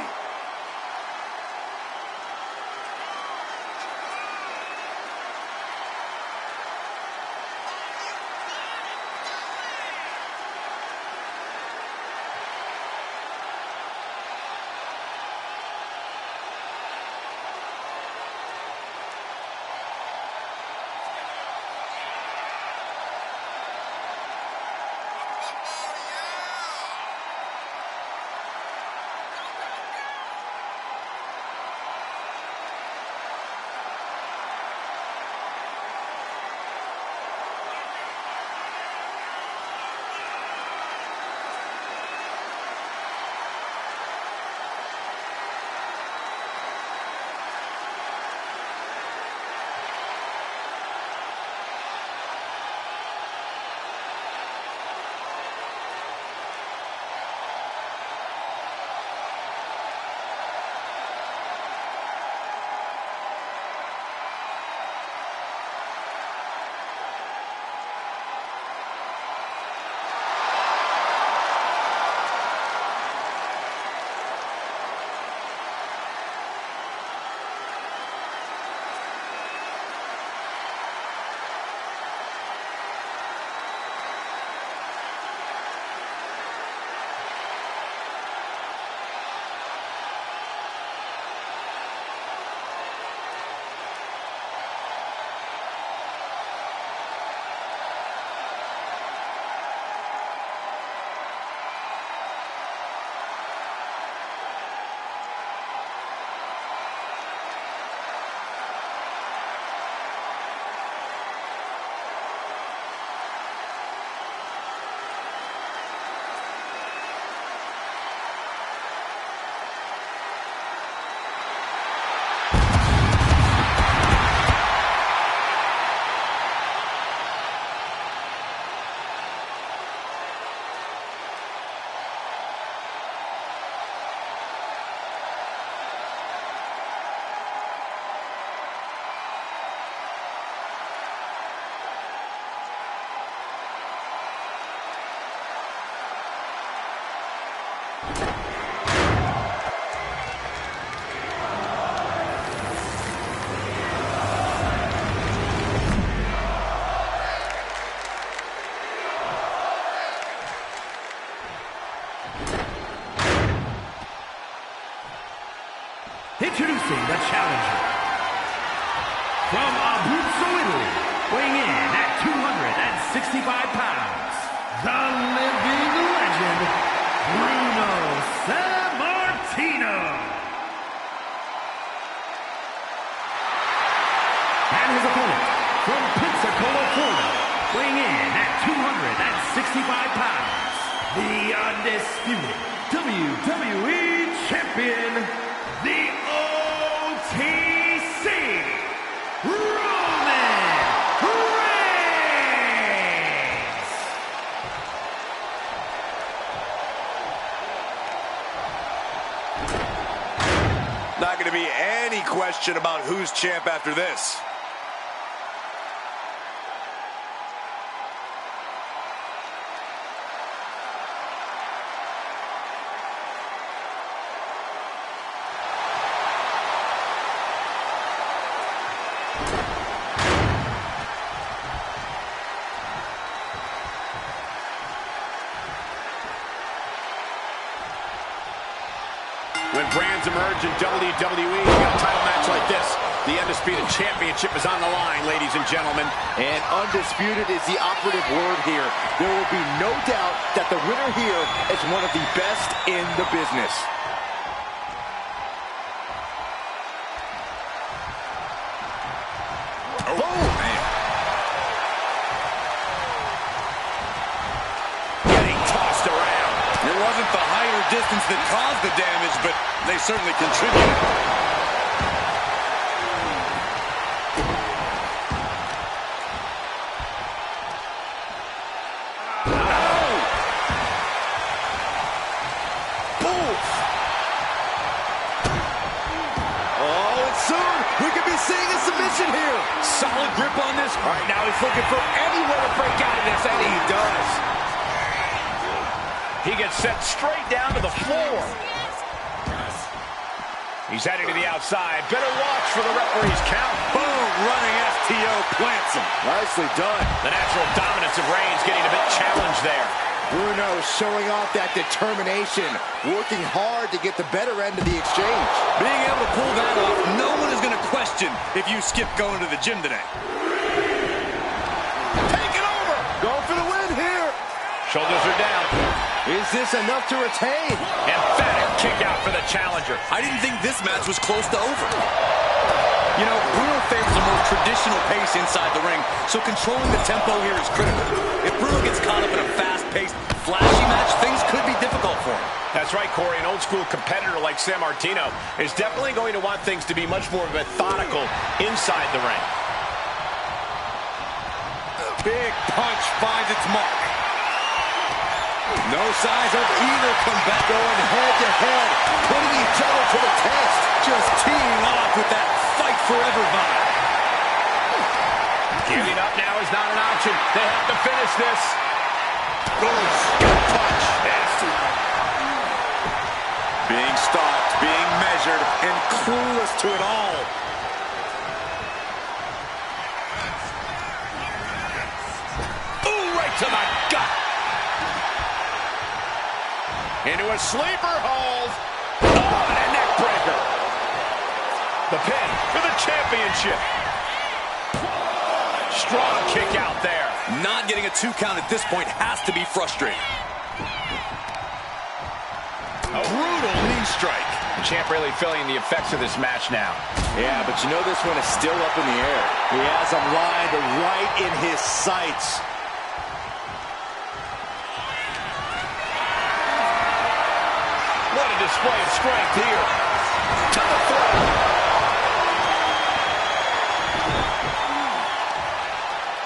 Introducing the challenger. From Abruzzo, Italy, weighing in at 265 pounds, the living legend, Bruno Sammartino. And his opponent, from Pensacola, Florida, weighing in at 265 pounds, the undisputed WWE Champion, the OTC, Roman Reigns! Not going to be any question about who's champ after this. brands emerge in WWE, you got a title match like this. The Undisputed Championship is on the line, ladies and gentlemen. And undisputed is the operative word here. There will be no doubt that the winner here is one of the best in the business. Oh, man. Getting tossed around. It wasn't the height or distance that caused the damage, but they certainly contributed. Solid grip on this. All right, now he's looking for anywhere to break out of this, and he does. He gets sent straight down to the floor. He's heading to the outside. Better watch for the referee's count. Boom, running STO plants him. Nicely done. The natural dominance of Reigns getting a bit challenged there. Bruno showing off that determination, working hard to get the better end of the exchange. Being able to pull that off, no one is going to question if you skip going to the gym today. Take it over! Going for the win here. Shoulders are down. Is this enough to retain? Emphatic kick out for the challenger. I didn't think this match was close to over. You know, Bruno favors a more traditional pace inside the ring, so controlling the tempo here is critical. If Bruno gets caught up in a fast-paced, flashy match, things could be difficult for him. That's right, Corey. An old-school competitor like San Martino is definitely going to want things to be much more methodical inside the ring. Big punch finds its mark. No signs of either comeback. Going head-to-head, putting each other to the test. Just teeing off with that fight forever vibe. Giving up now is not an option. They have to finish this. Good punch. Nasty. Being stalked, being measured, and clueless to it all. Ooh, right to the gut. Into a sleeper hold. Oh, and a neck breaker. The pin for the championship. Strong kick out there. Not getting a 2 count at this point has to be frustrating. Brutal knee strike. The champ really feeling the effects of this match now. Yeah, but you know this one is still up in the air. He has him lined right in his sights. What a display of strength here. To the throat.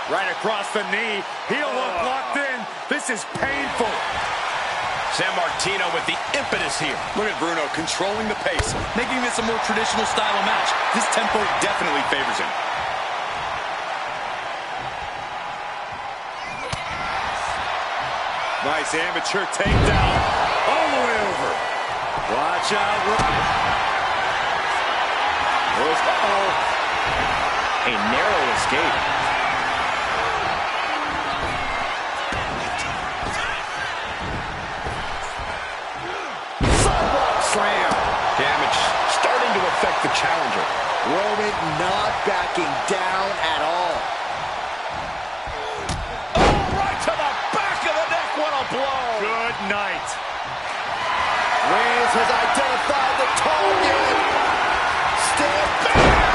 Right across the knee. Heel hook locked in. This is painful. San Martino with the impetus here. Look at Bruno controlling the pace, making this a more traditional style of match. This tempo definitely favors him. Nice amateur takedown. All the way over. Watch out. A narrow escape. Slam. Damage starting to affect the challenger. Roman not backing down at all. Oh, right to the back of the neck. What a blow. Good night. Reigns has identified the target. Step back.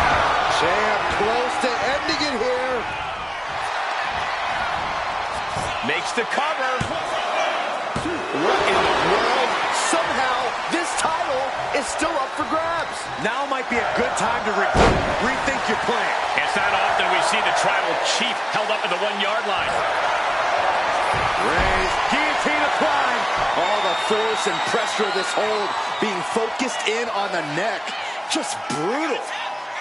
Champ close to ending it here. Makes the cover. What in the world? Somehow, this title is still up for grabs. Now might be a good time to rethink your plan. It's not often we see the tribal chief held up at the 1-yard line. Reigns, guillotine applied. All the force and pressure of this hold being focused in on the neck. Just brutal.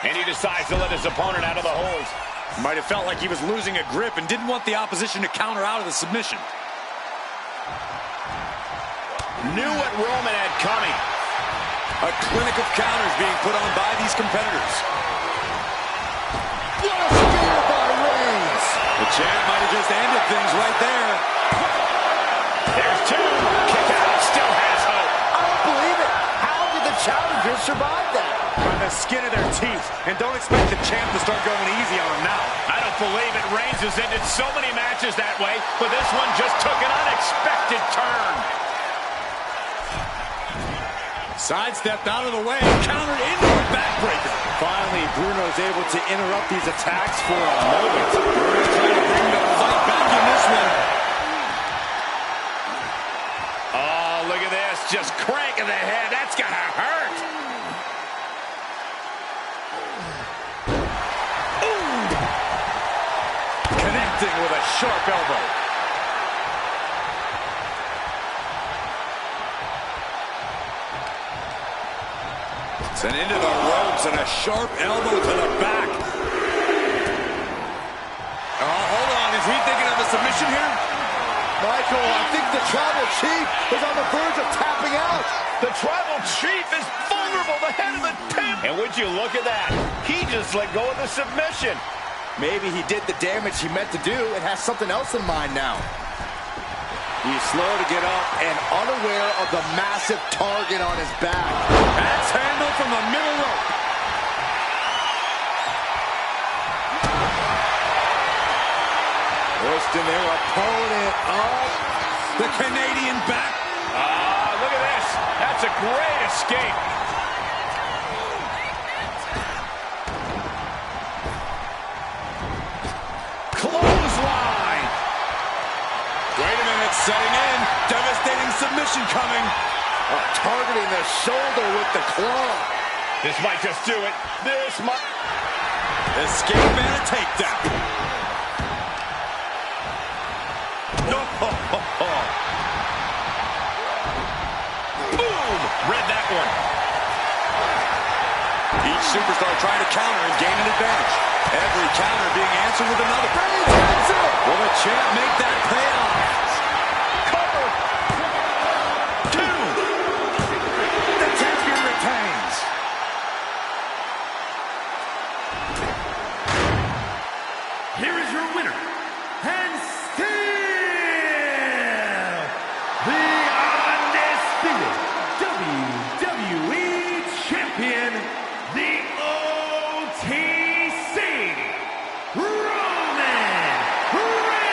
And he decides to let his opponent out of the hold. Might have felt like he was losing a grip and didn't want the opposition to counter out of the submission. Knew what Roman had coming. A clinic of counters being put on by these competitors. What a spear by Reigns. The champ might have just ended things right there. There's two. Kick out. Still has hope. I don't believe it. How did the challengers survived that. By the skin of their teeth. And don't expect the champ to start going easy on them now. I don't believe it. Reigns has ended so many matches that way, but this one just took an unexpected turn. Sidestepped out of the way, countered into a backbreaker. Finally, Bruno's able to interrupt these attacks for a moment. Bruno trying to bring the fight back in this one. Oh, look at this. Just cranking the head. That's gotta hurt. Ooh. Connecting with a sharp elbow. Sent into the ropes and a sharp elbow to the back. Oh, hold on. Is he thinking of a submission here? Michael, I think the Tribal Chief is on the verge of tapping out. The Tribal Chief is vulnerable, the head of the pin. And would you look at that? He just let go of the submission. Maybe he did the damage he meant to do and has something else in mind now. He's slow to get up and unaware of the massive target on his back. Axe handle from the middle rope. Lifting their opponent up. The Canadian back. Look at this. That's a great escape. Clothesline. Wait a minute, setting in. Devastating submission coming. Targeting the shoulder with the claw. This might just do it. This might. Escape and a takedown. Boom! Read that one. Each superstar trying to counter and gain an advantage. Every counter being answered with another. Will the champ make that payoff? Cover. Two. The champion retains. Here is your winner, and still the undisputed WWE Champion, the OTC, Roman Reigns!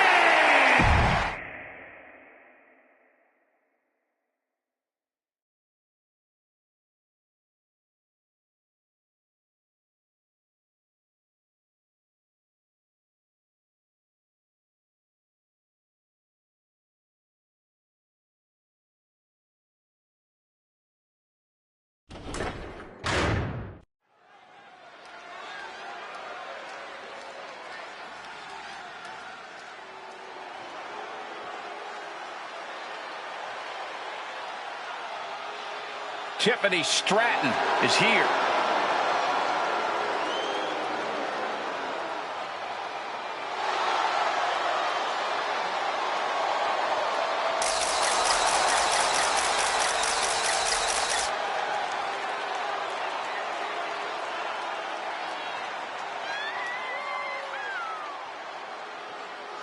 Tiffany Stratton is here.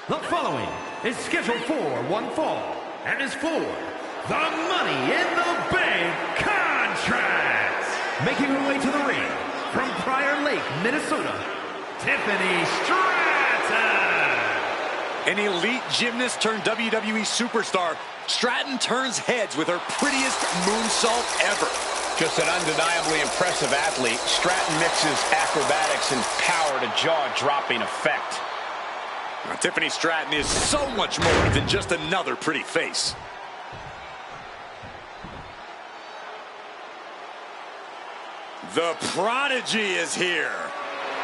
The following is scheduled for one fall and is for the Money in the Bank contract. Making her way to the ring from Prior Lake, Minnesota, Tiffany Stratton. An elite gymnast turned WWE superstar, Stratton turns heads with her prettiest moonsault ever. Just an undeniably impressive athlete, Stratton mixes acrobatics and power to jaw-dropping effect. Now, Tiffany Stratton is so much more than just another pretty face. The Prodigy is here.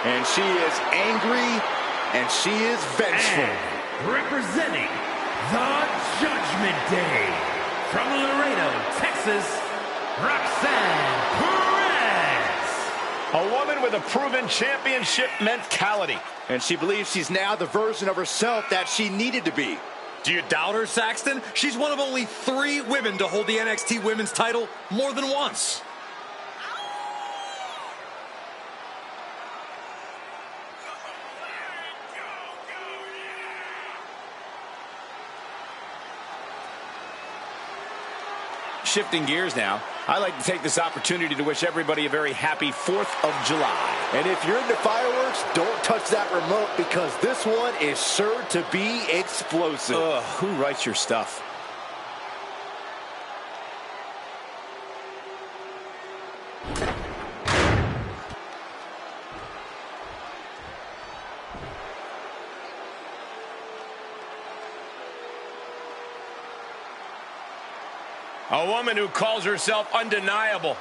And she is angry, and she is vengeful. And representing the Judgment Day from Laredo, Texas, Roxanne Perez. A woman with a proven championship mentality. And she believes she's now the version of herself that she needed to be. Do you doubt her, Saxton? She's one of only 3 women to hold the NXT Women's title more than once. shifting gears now, I'd like to take this opportunity to wish everybody a very happy 4th of July. And if you're into fireworks, don't touch that remote because this one is sure to be explosive. Ugh, who writes your stuff? A woman who calls herself undeniable.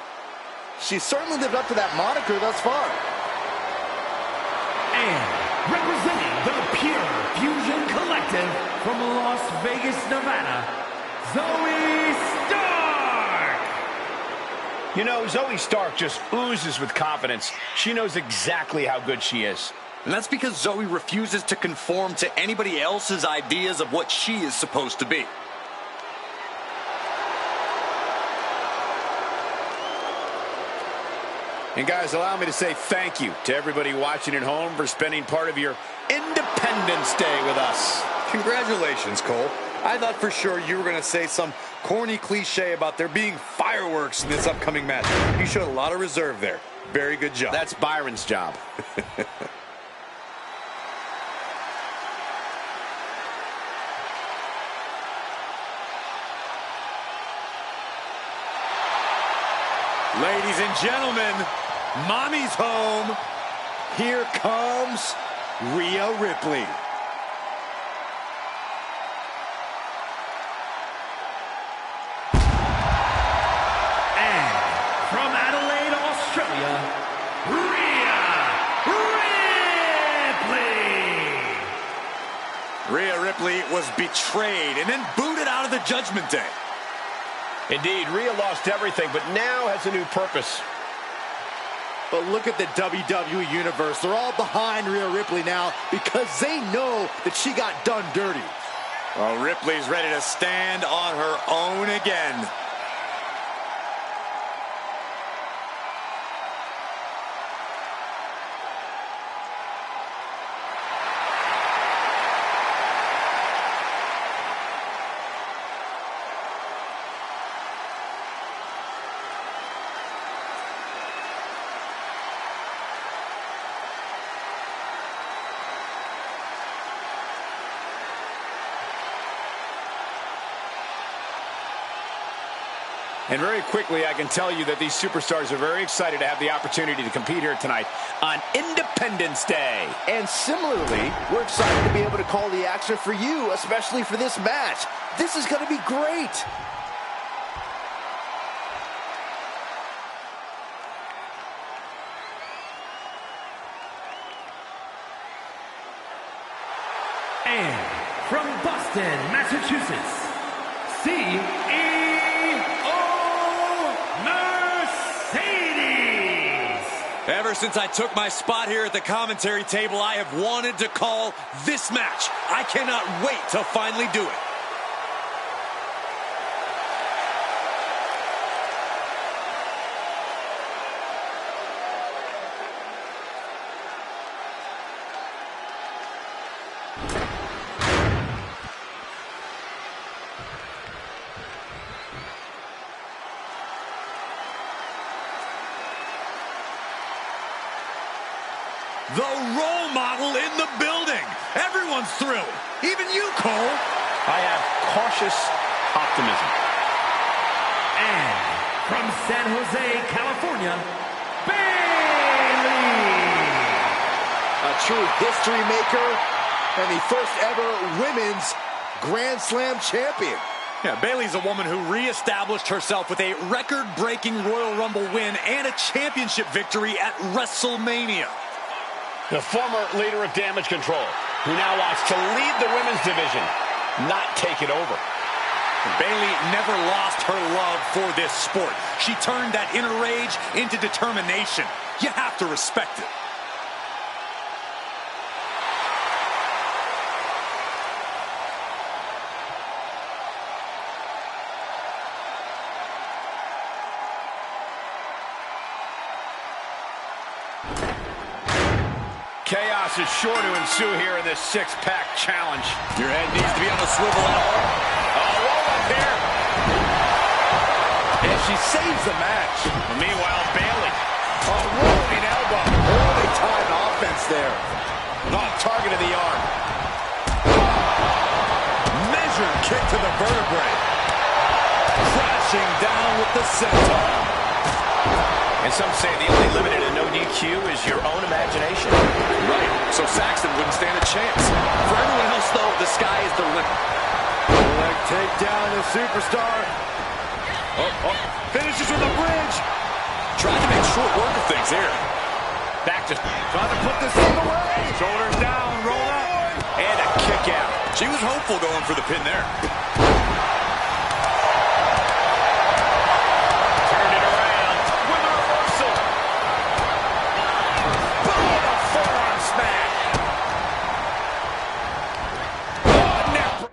She certainly lived up to that moniker thus far. And representing the Pure Fusion Collective from Las Vegas, Nevada, Zoe Stark! You know, Zoe Stark just oozes with confidence. She knows exactly how good she is. And that's because Zoe refuses to conform to anybody else's ideas of what she is supposed to be. And guys, allow me to say thank you to everybody watching at home for spending part of your Independence Day with us. Congratulations, Cole. I thought for sure you were going to say some corny cliche about there being fireworks in this upcoming match. You showed a lot of reserve there. Very good job. That's Byron's job. Ladies and gentlemen, Mommy's home. Here comes Rhea Ripley. And from Adelaide, Australia, Rhea Ripley! Rhea Ripley was betrayed and then booted out of the Judgment Day. Indeed, Rhea lost everything, but now has a new purpose. But look at the WWE Universe. They're all behind Rhea Ripley now because they know that she got done dirty. Well, Ripley's ready to stand on her own again. And very quickly, I can tell you that these superstars are very excited to have the opportunity to compete here tonight on Independence Day. And similarly, we're excited to be able to call the action for you, especially for this match. This is going to be great. And from Boston, Massachusetts, CEO Mercedes! Ever since I took my spot here at the commentary table, I have wanted to call this match. I cannot wait to finally do it. The role model in the building. Everyone's thrilled. Even you, Cole. I have cautious optimism. And from San Jose, California, Bayley! A true history maker and the first ever women's Grand Slam champion. Yeah, Bayley's a woman who reestablished herself with a record-breaking Royal Rumble win and a championship victory at WrestleMania. The former leader of Damage Control, who now wants to lead the women's division, not take it over. Bayley never lost her love for this sport. She turned that inner rage into determination. You have to respect it. Chaos is sure to ensue here in this six-pack challenge. Your head needs to be on a swivel at all. Oh, roll up here. she saves the match. Meanwhile, Bayley. A rolling elbow. Early time offense there. Target of the arm. Measured kick to the vertebrae. Crashing down with the senton. And some say the only limit in a no DQ is your own imagination. Right, so Saxton wouldn't stand a chance. For everyone else, though, the sky is the limit. Leg take down the superstar. Finishes with a bridge. Trying to make short work of things here. Back to Trying to put this thing away. shoulders down, roll up. And a kick out. She was hopeful going for the pin there. Turned it around with a reversal. Boom, a forearm smash. Oh, neck.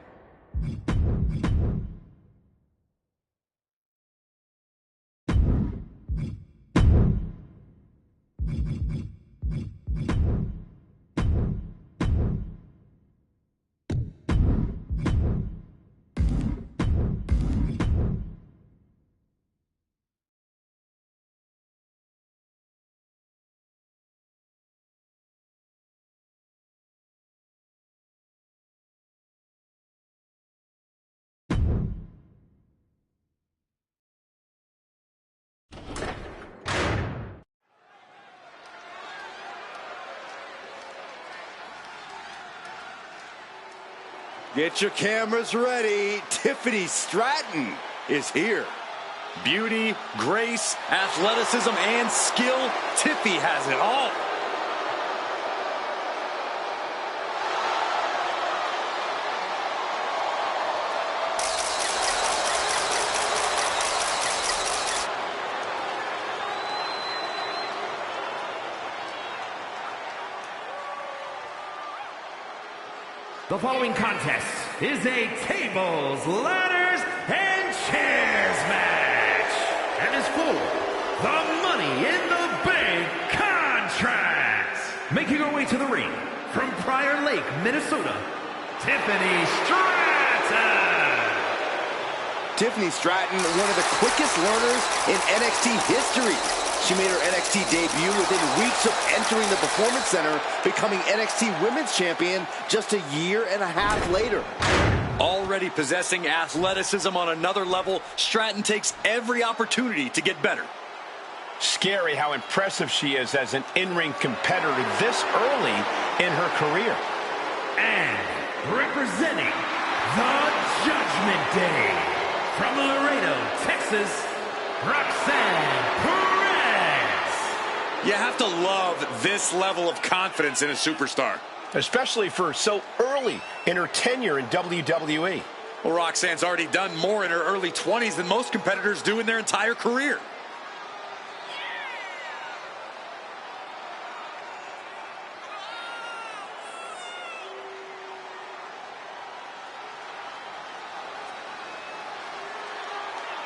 Get your cameras ready. Tiffany Stratton is here. Beauty, grace, athleticism, and skill. Tiffy has it all. The following contest is a tables, ladders, and chairs match. And is for the Money in the Bank contract. Making her way to the ring from Prior Lake, Minnesota, Tiffany Stratton. Tiffany Stratton, one of the quickest learners in NXT history. She made her NXT debut within weeks of entering the Performance Center, becoming NXT Women's Champion just a year and a half later. Already possessing athleticism on another level, Stratton takes every opportunity to get better. Scary how impressive she is as an in-ring competitor this early in her career. And representing the Judgment Day from Laredo, Texas, Roxanne Perez. You have to love this level of confidence in a superstar. Especially for so early in her tenure in WWE. Well, Roxanne's already done more in her early 20s than most competitors do in their entire career.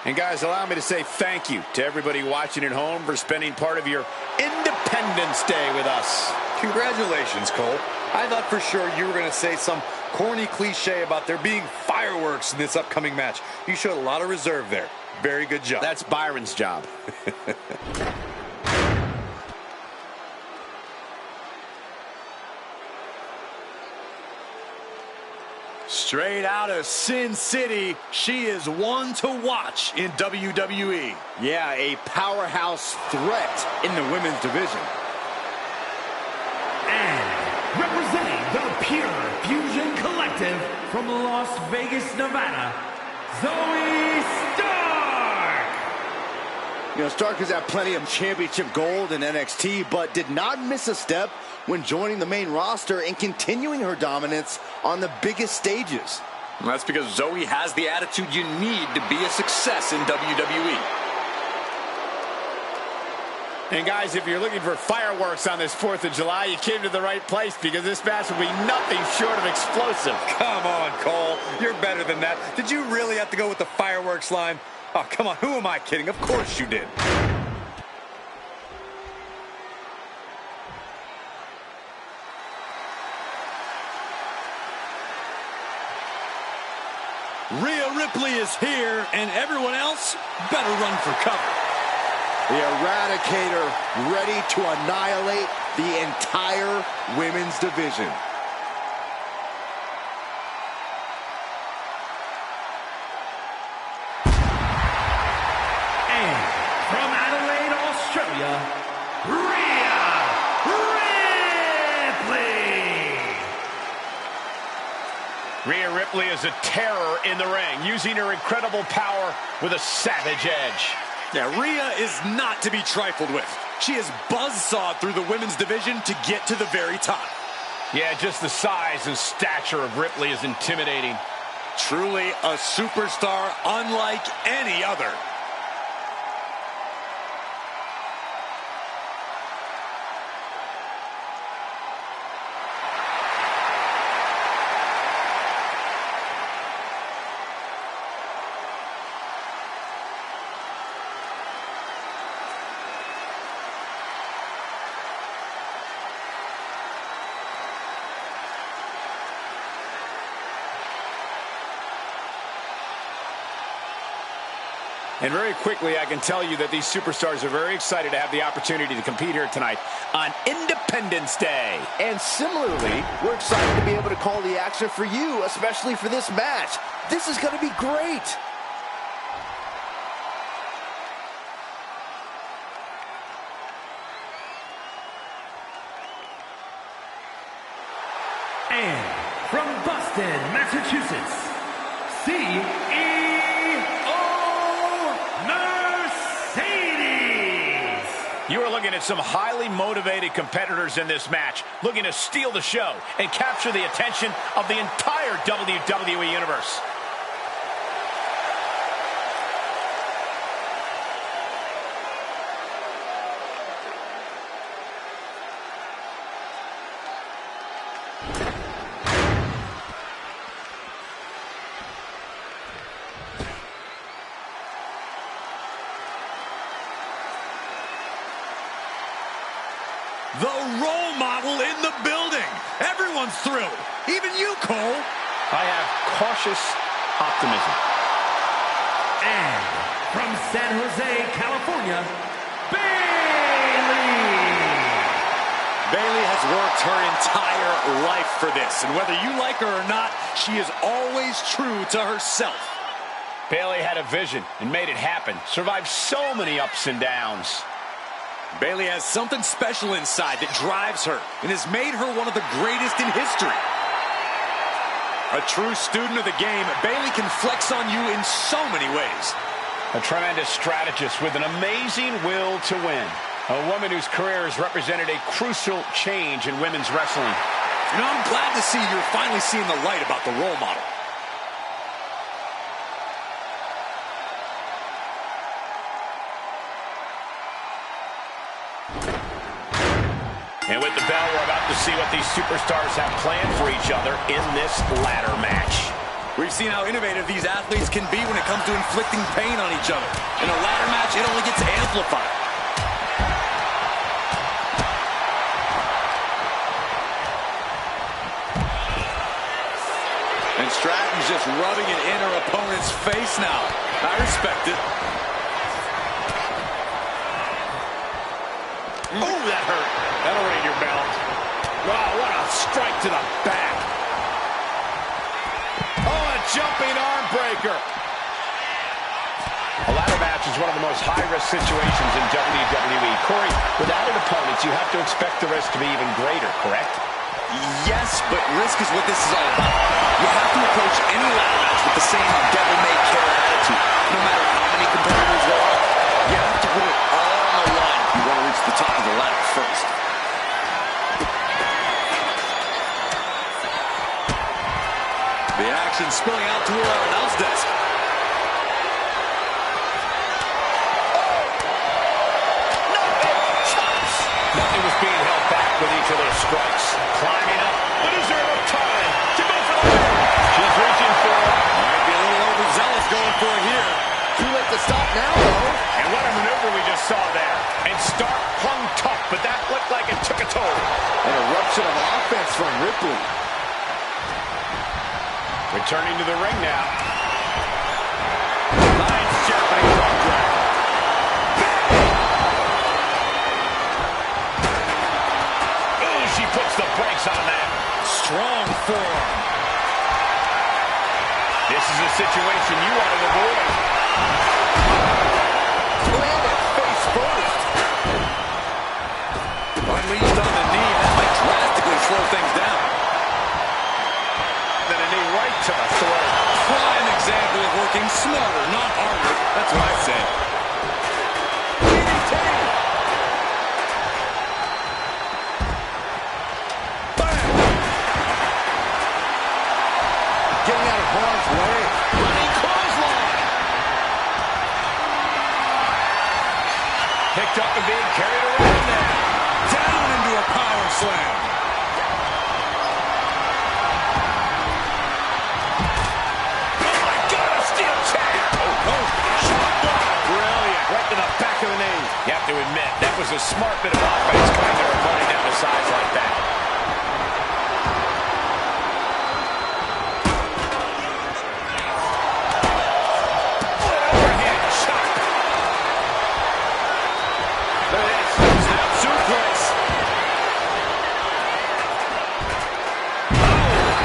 And guys, allow me to say thank you to everybody watching at home for spending part of your Independence Day with us. Congratulations, Cole. I thought for sure you were going to say some corny cliche about there being fireworks in this upcoming match. You showed a lot of reserve there. Very good job. That's Byron's job. Straight out of Sin City, she is one to watch in WWE. Yeah, a powerhouse threat in the women's division. And representing the Pure Fusion Collective from Las Vegas, Nevada, Zoe Stark. You know, Stark has had plenty of championship gold in NXT, but did not miss a step when joining the main roster and continuing her dominance on the biggest stages. And that's because Zoe has the attitude you need to be a success in WWE. And guys, if you're looking for fireworks on this 4th of July, you came to the right place, because this match will be nothing short of explosive. Come on, Cole. You're better than that. Did you really have to go with the fireworks line? Oh, come on. Who am I kidding? Of course you did. Rhea Ripley is here, and everyone else better run for cover. The Eradicator ready to annihilate the entire women's division. And from Adelaide, Australia, Rhea Ripley. Rhea Ripley is a terror in the ring, using her incredible power with a savage edge. Yeah, Rhea is not to be trifled with. She has buzzsawed through the women's division to get to the very top. Yeah, just the size and stature of Ripley is intimidating. Truly a superstar unlike any other. And very quickly, I can tell you that these superstars are very excited to have the opportunity to compete here tonight on Independence Day. And similarly, we're excited to be able to call the action for you, especially for this match. This is going to be great. And from Boston, Massachusetts, CEO Mercedes. You are looking at some highly motivated competitors in this match, looking to steal the show and capture the attention of the entire WWE Universe. The role model in the building. Everyone's thrilled. Even you, Cole. I have cautious optimism. And from San Jose, California, Bayley. Bayley has worked her entire life for this, and whether you like her or not, she is always true to herself. Bayley had a vision and made it happen. Survived so many ups and downs. Bayley has something special inside that drives her and has made her one of the greatest in history. A true student of the game, Bayley can flex on you in so many ways. A tremendous strategist with an amazing will to win. A woman whose career has represented a crucial change in women's wrestling. You know, I'm glad to see you're finally seeing the light about the role model. And with the bell, we're about to see what these superstars have planned for each other in this ladder match. We've seen how innovative these athletes can be when it comes to inflicting pain on each other. In a ladder match, it only gets amplified. And Stratton's just rubbing it in her opponent's face now. I respect it. Oh, that hurt. That'll ring your bell. Wow, what a strike to the back. Oh, a jumping arm breaker. A ladder match is one of the most high-risk situations in WWE. Corey, without an opponent, you have to expect the risk to be even greater, correct? Yes, but risk is what this is all about. You have to approach any ladder match with the same devil-may-care attitude. No matter how many competitors there are, you have to put it all on the line if you want to reach the top of the ladder first. The action spilling out to our announce desk. Nothing was being held back with each of those strikes. Climbing up, but is there enough time to go for the win? She's reaching for it. Might be a little overzealous going for it here. Too late to stop now, though. And what a maneuver we just saw there. And Stark hung tough, but that looked like it took a toll. An eruption of offense from Ripley. Returning to the ring now. focus on that. Strong forearm. This is a situation you want to avoid. Landed face first. Unleashed on the knee, that might drastically slow things down. Then a knee right to the throat. Prime example of working smarter, not harder. That's what I say. DDT. Bam. Getting out of harm's way. Running clothesline. Picked up and being carried around now. Down into a power slam. Oh my God, a steel chair. Oh, shot block. Brilliant. Right to the back of the knee. You have to admit, that was a smart bit of offense cutting their opponent down to size like that. Overhand shot. Look at this. Snap suplex.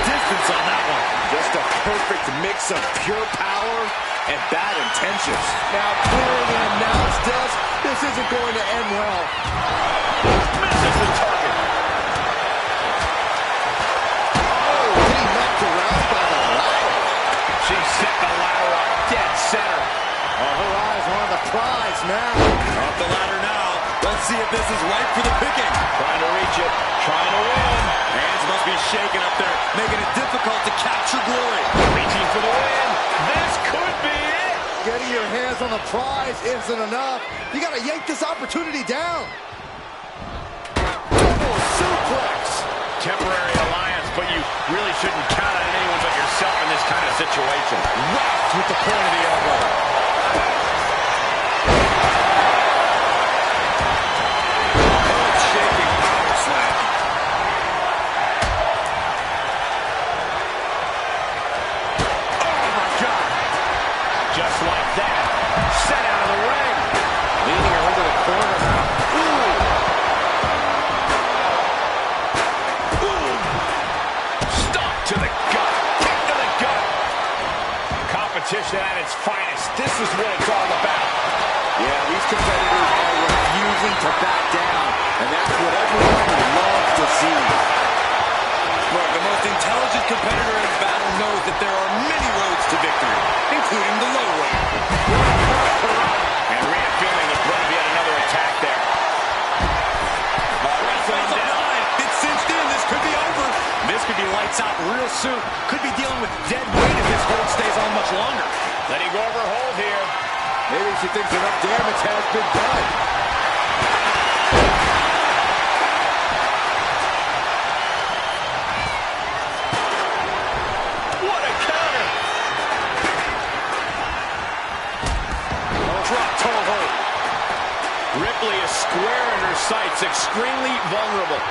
Distance on that one. Just a perfect mix of pure power and bad intentions. Now clearing an announce desk, this isn't going to end well. Misses the target. Oh, getting knocked around by the ladder. She set the ladder up dead center. Oh, her eyes are on the prize now. Off the ladder now. Let's see if this is right for the picking. Trying to reach it. Trying to win. Hands must be shaking up there, making it difficult to capture glory. Reaching for the win. This could be it. Getting your hands on the prize isn't enough. You got to yank this opportunity down. Double suplex. Temporary alliance, but you really shouldn't count on anyone but yourself in this kind of situation. Wrapped with the point of the elbow. Shaking power slam. Oh my God. Just like that. Set out of the ring. Leading her into the corner now. Stop to the gut. Kick to the gut. Competition at its finest. This is what it's all about. Yeah, these competitors are refusing to back down, and that's what everyone loves to see. Look, the most intelligent competitor in battle knows that there are many roads to victory, including the low way. And Rhea feeling the brunt of yet another attack there. Wrestling down. It's cinched in. This could be over. This could be lights out real soon. Could be dealing with dead weight if this hold stays on much longer. Letting go of her hold here. Maybe she thinks enough damage has been done. What a counter. Drop toe hold. Ripley is square in her sights, extremely vulnerable.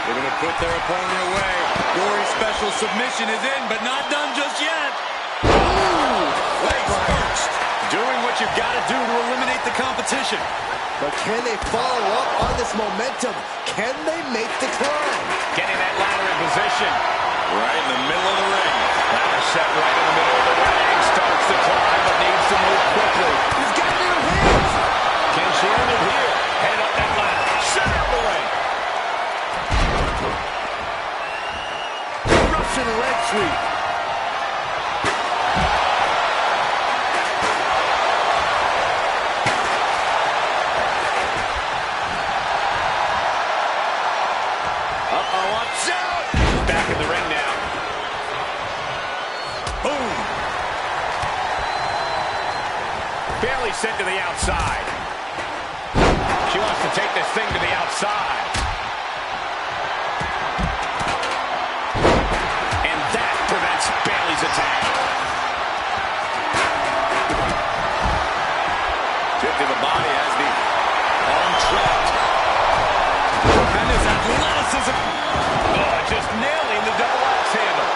They're going to put their opponent away. Dory's special submission is in, but not done just yet. Ooh, face first. Doing what you've got to do to eliminate the competition. But can they follow up on this momentum? Can they make the climb? Getting that ladder in position. Right in the middle of the ring. Ladder set right in the middle of the ring. Starts to climb, but needs to move quickly. He's got it in her hands. Can she end it here? Head up that ladder. Center of the ring. Russian leg sweep. Watch out! Back in the ring now. Boom! Bayley sent to the outside. She wants to take this thing to the outside. And that prevents Bayley's attack. Tip to the body as the arm trapped. Tremendous athleticism. Oh, just nailing the double axe handle.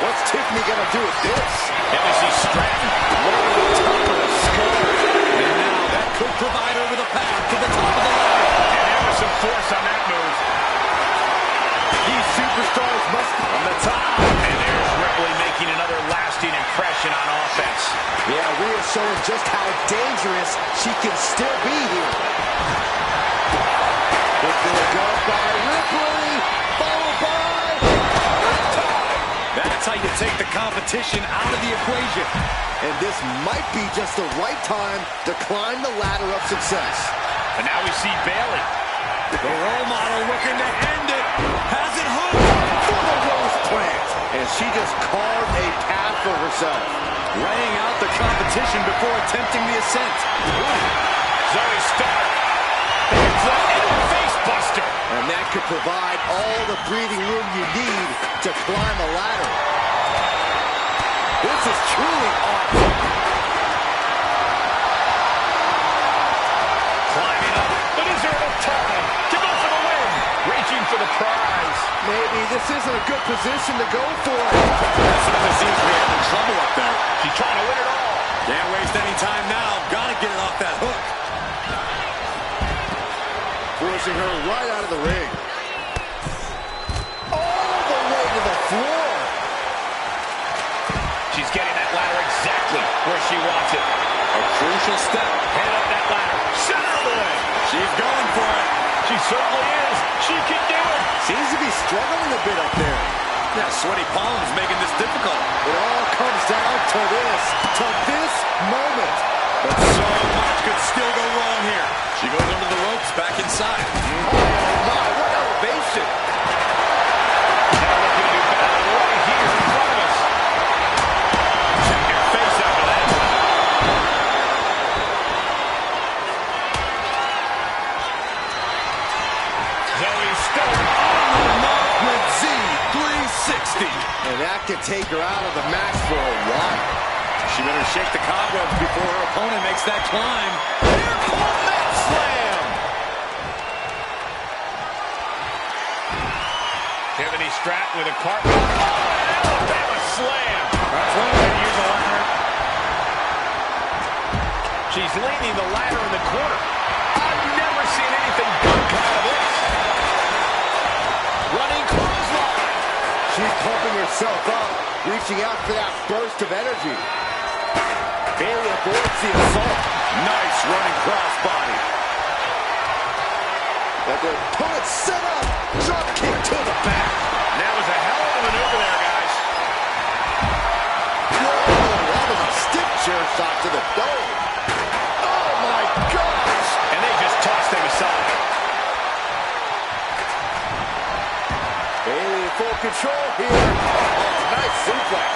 What's Tiffany gonna do with this? At least she's strapped. Right on top of the skull. Rhea showing just how dangerous she can still be here. Good go by Ripley, followed by time. That's how you take the competition out of the equation. And this might be just the right time to climb the ladder of success. And now we see Bayley. The role model looking to end it. Has it hooked For the rose plant. And she just carved a path for herself. laying out the competition before attempting the ascent. Zoe Stark. It's a face buster. And that could provide all the breathing room you need to climb a ladder. This is truly awesome. Climbing up, but is there enough time to go for the win? Reaching for the prize. Maybe this isn't a good position to go for. It seems we're having trouble up there. She's trying to win it all. Can't waste any time now. Gotta get it off that hook. Forcing her right out of the ring. All the way to the floor. She's getting that ladder exactly where she wants it. A crucial step. Head up that ladder. Center of the ring. She's going for it. She certainly is. She can do it. Seems to be struggling a bit up there. Yeah, sweaty palms making this difficult. It all comes down to this moment. But so much could still go wrong here. She goes under the ropes, back inside. Oh my, what elevation. Now looking to do battle right here in front of us. Check your face after that. Zoe Stark On the mark with Z360. And that could take her out of the match for a while. She better shake the cobwebs before her opponent makes that climb. Here comes that slam. Tiffany Stratton with a cartwheel. Oh, an Alabama slam. That's one way to use a ladder. She's leaning the ladder in the corner. I've never seen anything good come out of this. Running clothesline. She's pumping herself up, reaching out for that burst of energy. Bayley avoids the assault. Nice running crossbody. But the opponent set up. Drop kick to the back. That was a hell of a maneuver there, guys. Whoa, that was a stiff chair shot to the dome. Oh my gosh. And they just tossed him aside. Bayley in full control here. Oh, nice suplex.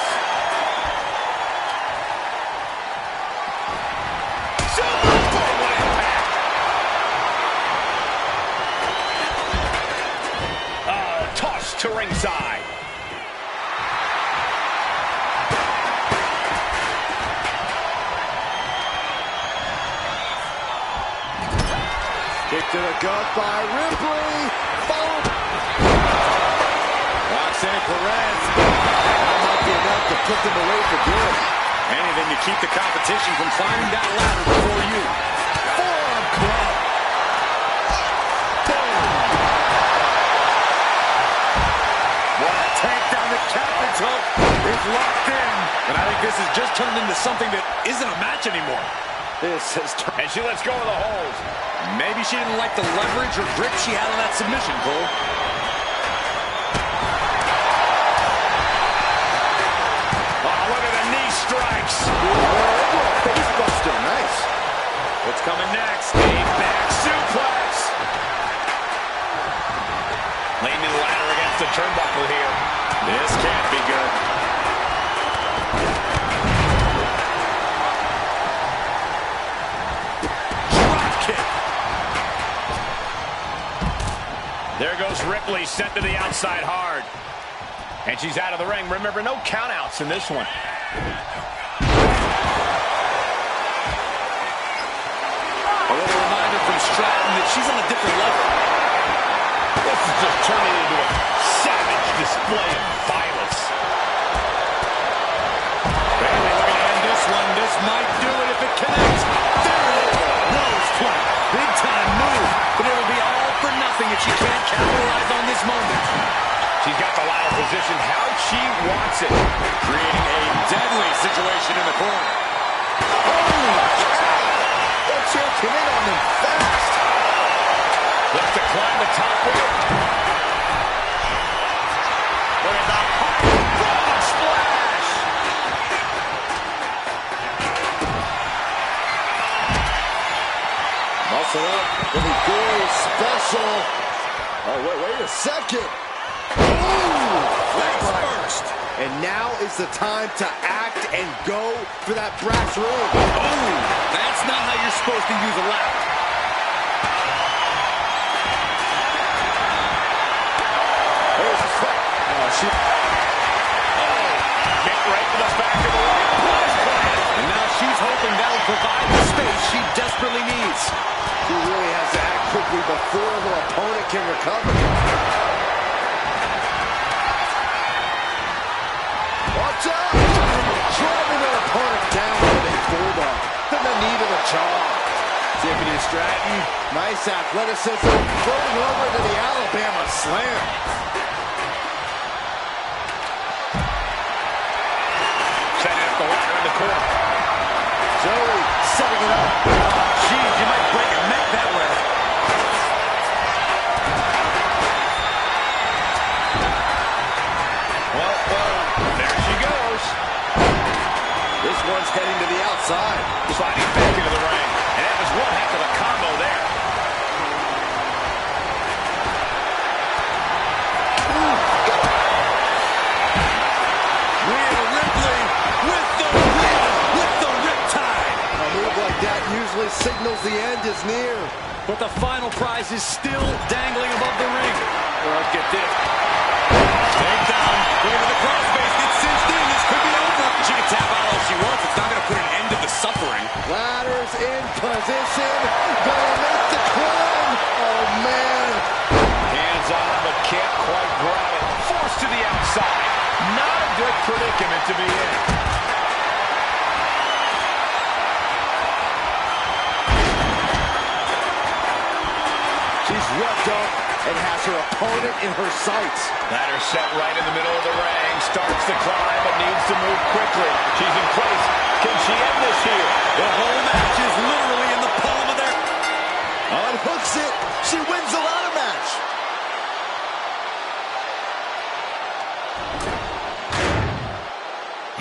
To ringside. Kick to the gut by Ripley. Followed. Roxanne Perez. That might be enough to put them away for good. Anything to keep the competition from climbing that ladder before you. Forearm club. Captain's hook is locked in. And I think this has just turned into something that isn't a match anymore. This has turned. And she lets go of the hold. Maybe she didn't like the leverage or grip she had on that submission, Cole. Oh, look at the knee strikes. Face buster, nice. What's coming next? A back suplex. Leaning the ladder against the turnbuckle here. This can't be good. Drop kick. There goes Ripley, sent to the outside hard. And she's out of the ring. Remember, no countouts in this one. A little reminder from Stratton that she's on a different level. This is just turning into a savage display of violence. Bayley looking to end this one. This might do it if it connects. There it is. Rose point. Big time move. But it will be all for nothing if she can't capitalize on this moment. She's got the ladder positioned how she wants it. Creating a deadly situation in the corner. Holy cow! That chair came in on them fast. Looks to climb the top rope. Look at the high frog splash. Muscle up with the goal special. Oh, wait a second. Ooh, Face first. and now is the time to act and go for that brass ring. Oh, that's not how you're supposed to use a ladder. There's the fight. Kick right to the back of the leg. And now she's hoping that'll provide the space she desperately needs. She really has to act quickly before her opponent can recover. Watch out! Driving her opponent down with a bulldog. Then the knee to the jaw. Tiffany Stratton, nice athleticism, floating over to the Alabama slam. Setting up the ladder in the corner. Zoe setting it up. Geez, you might break a neck that way. Well, there she goes. This one's heading to the outside. Sliding back into the ring. And that was one heck of a combo there. Rhea Ripley with the riptide. A move like that usually signals the end is near. But the final prize is still dangling above the ring. Look at this. Takedown. Look at the crossface. Gets cinched in. This could be over. She can tap out all she wants. It's not going to put an end to the suffering. Ladders in position. Gonna make the climb. Oh, man. Hands on, but can't quite grab it. Forced to the outside. Not a good predicament to be in. She's revved up and has her opponent in her sights. Ladder set right in the middle of the ring. Starts to climb, but needs to move quickly. She's in place. Can she end this here? The whole match is literally in the palm of their... Unhooks it. She wins the ladder match.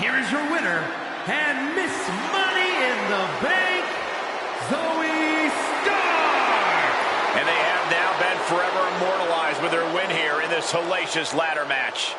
Here is your winner, and Miss Money in the Bank, Zoe Stark. And they have now been forever immortalized with their win here in this hellacious ladder match.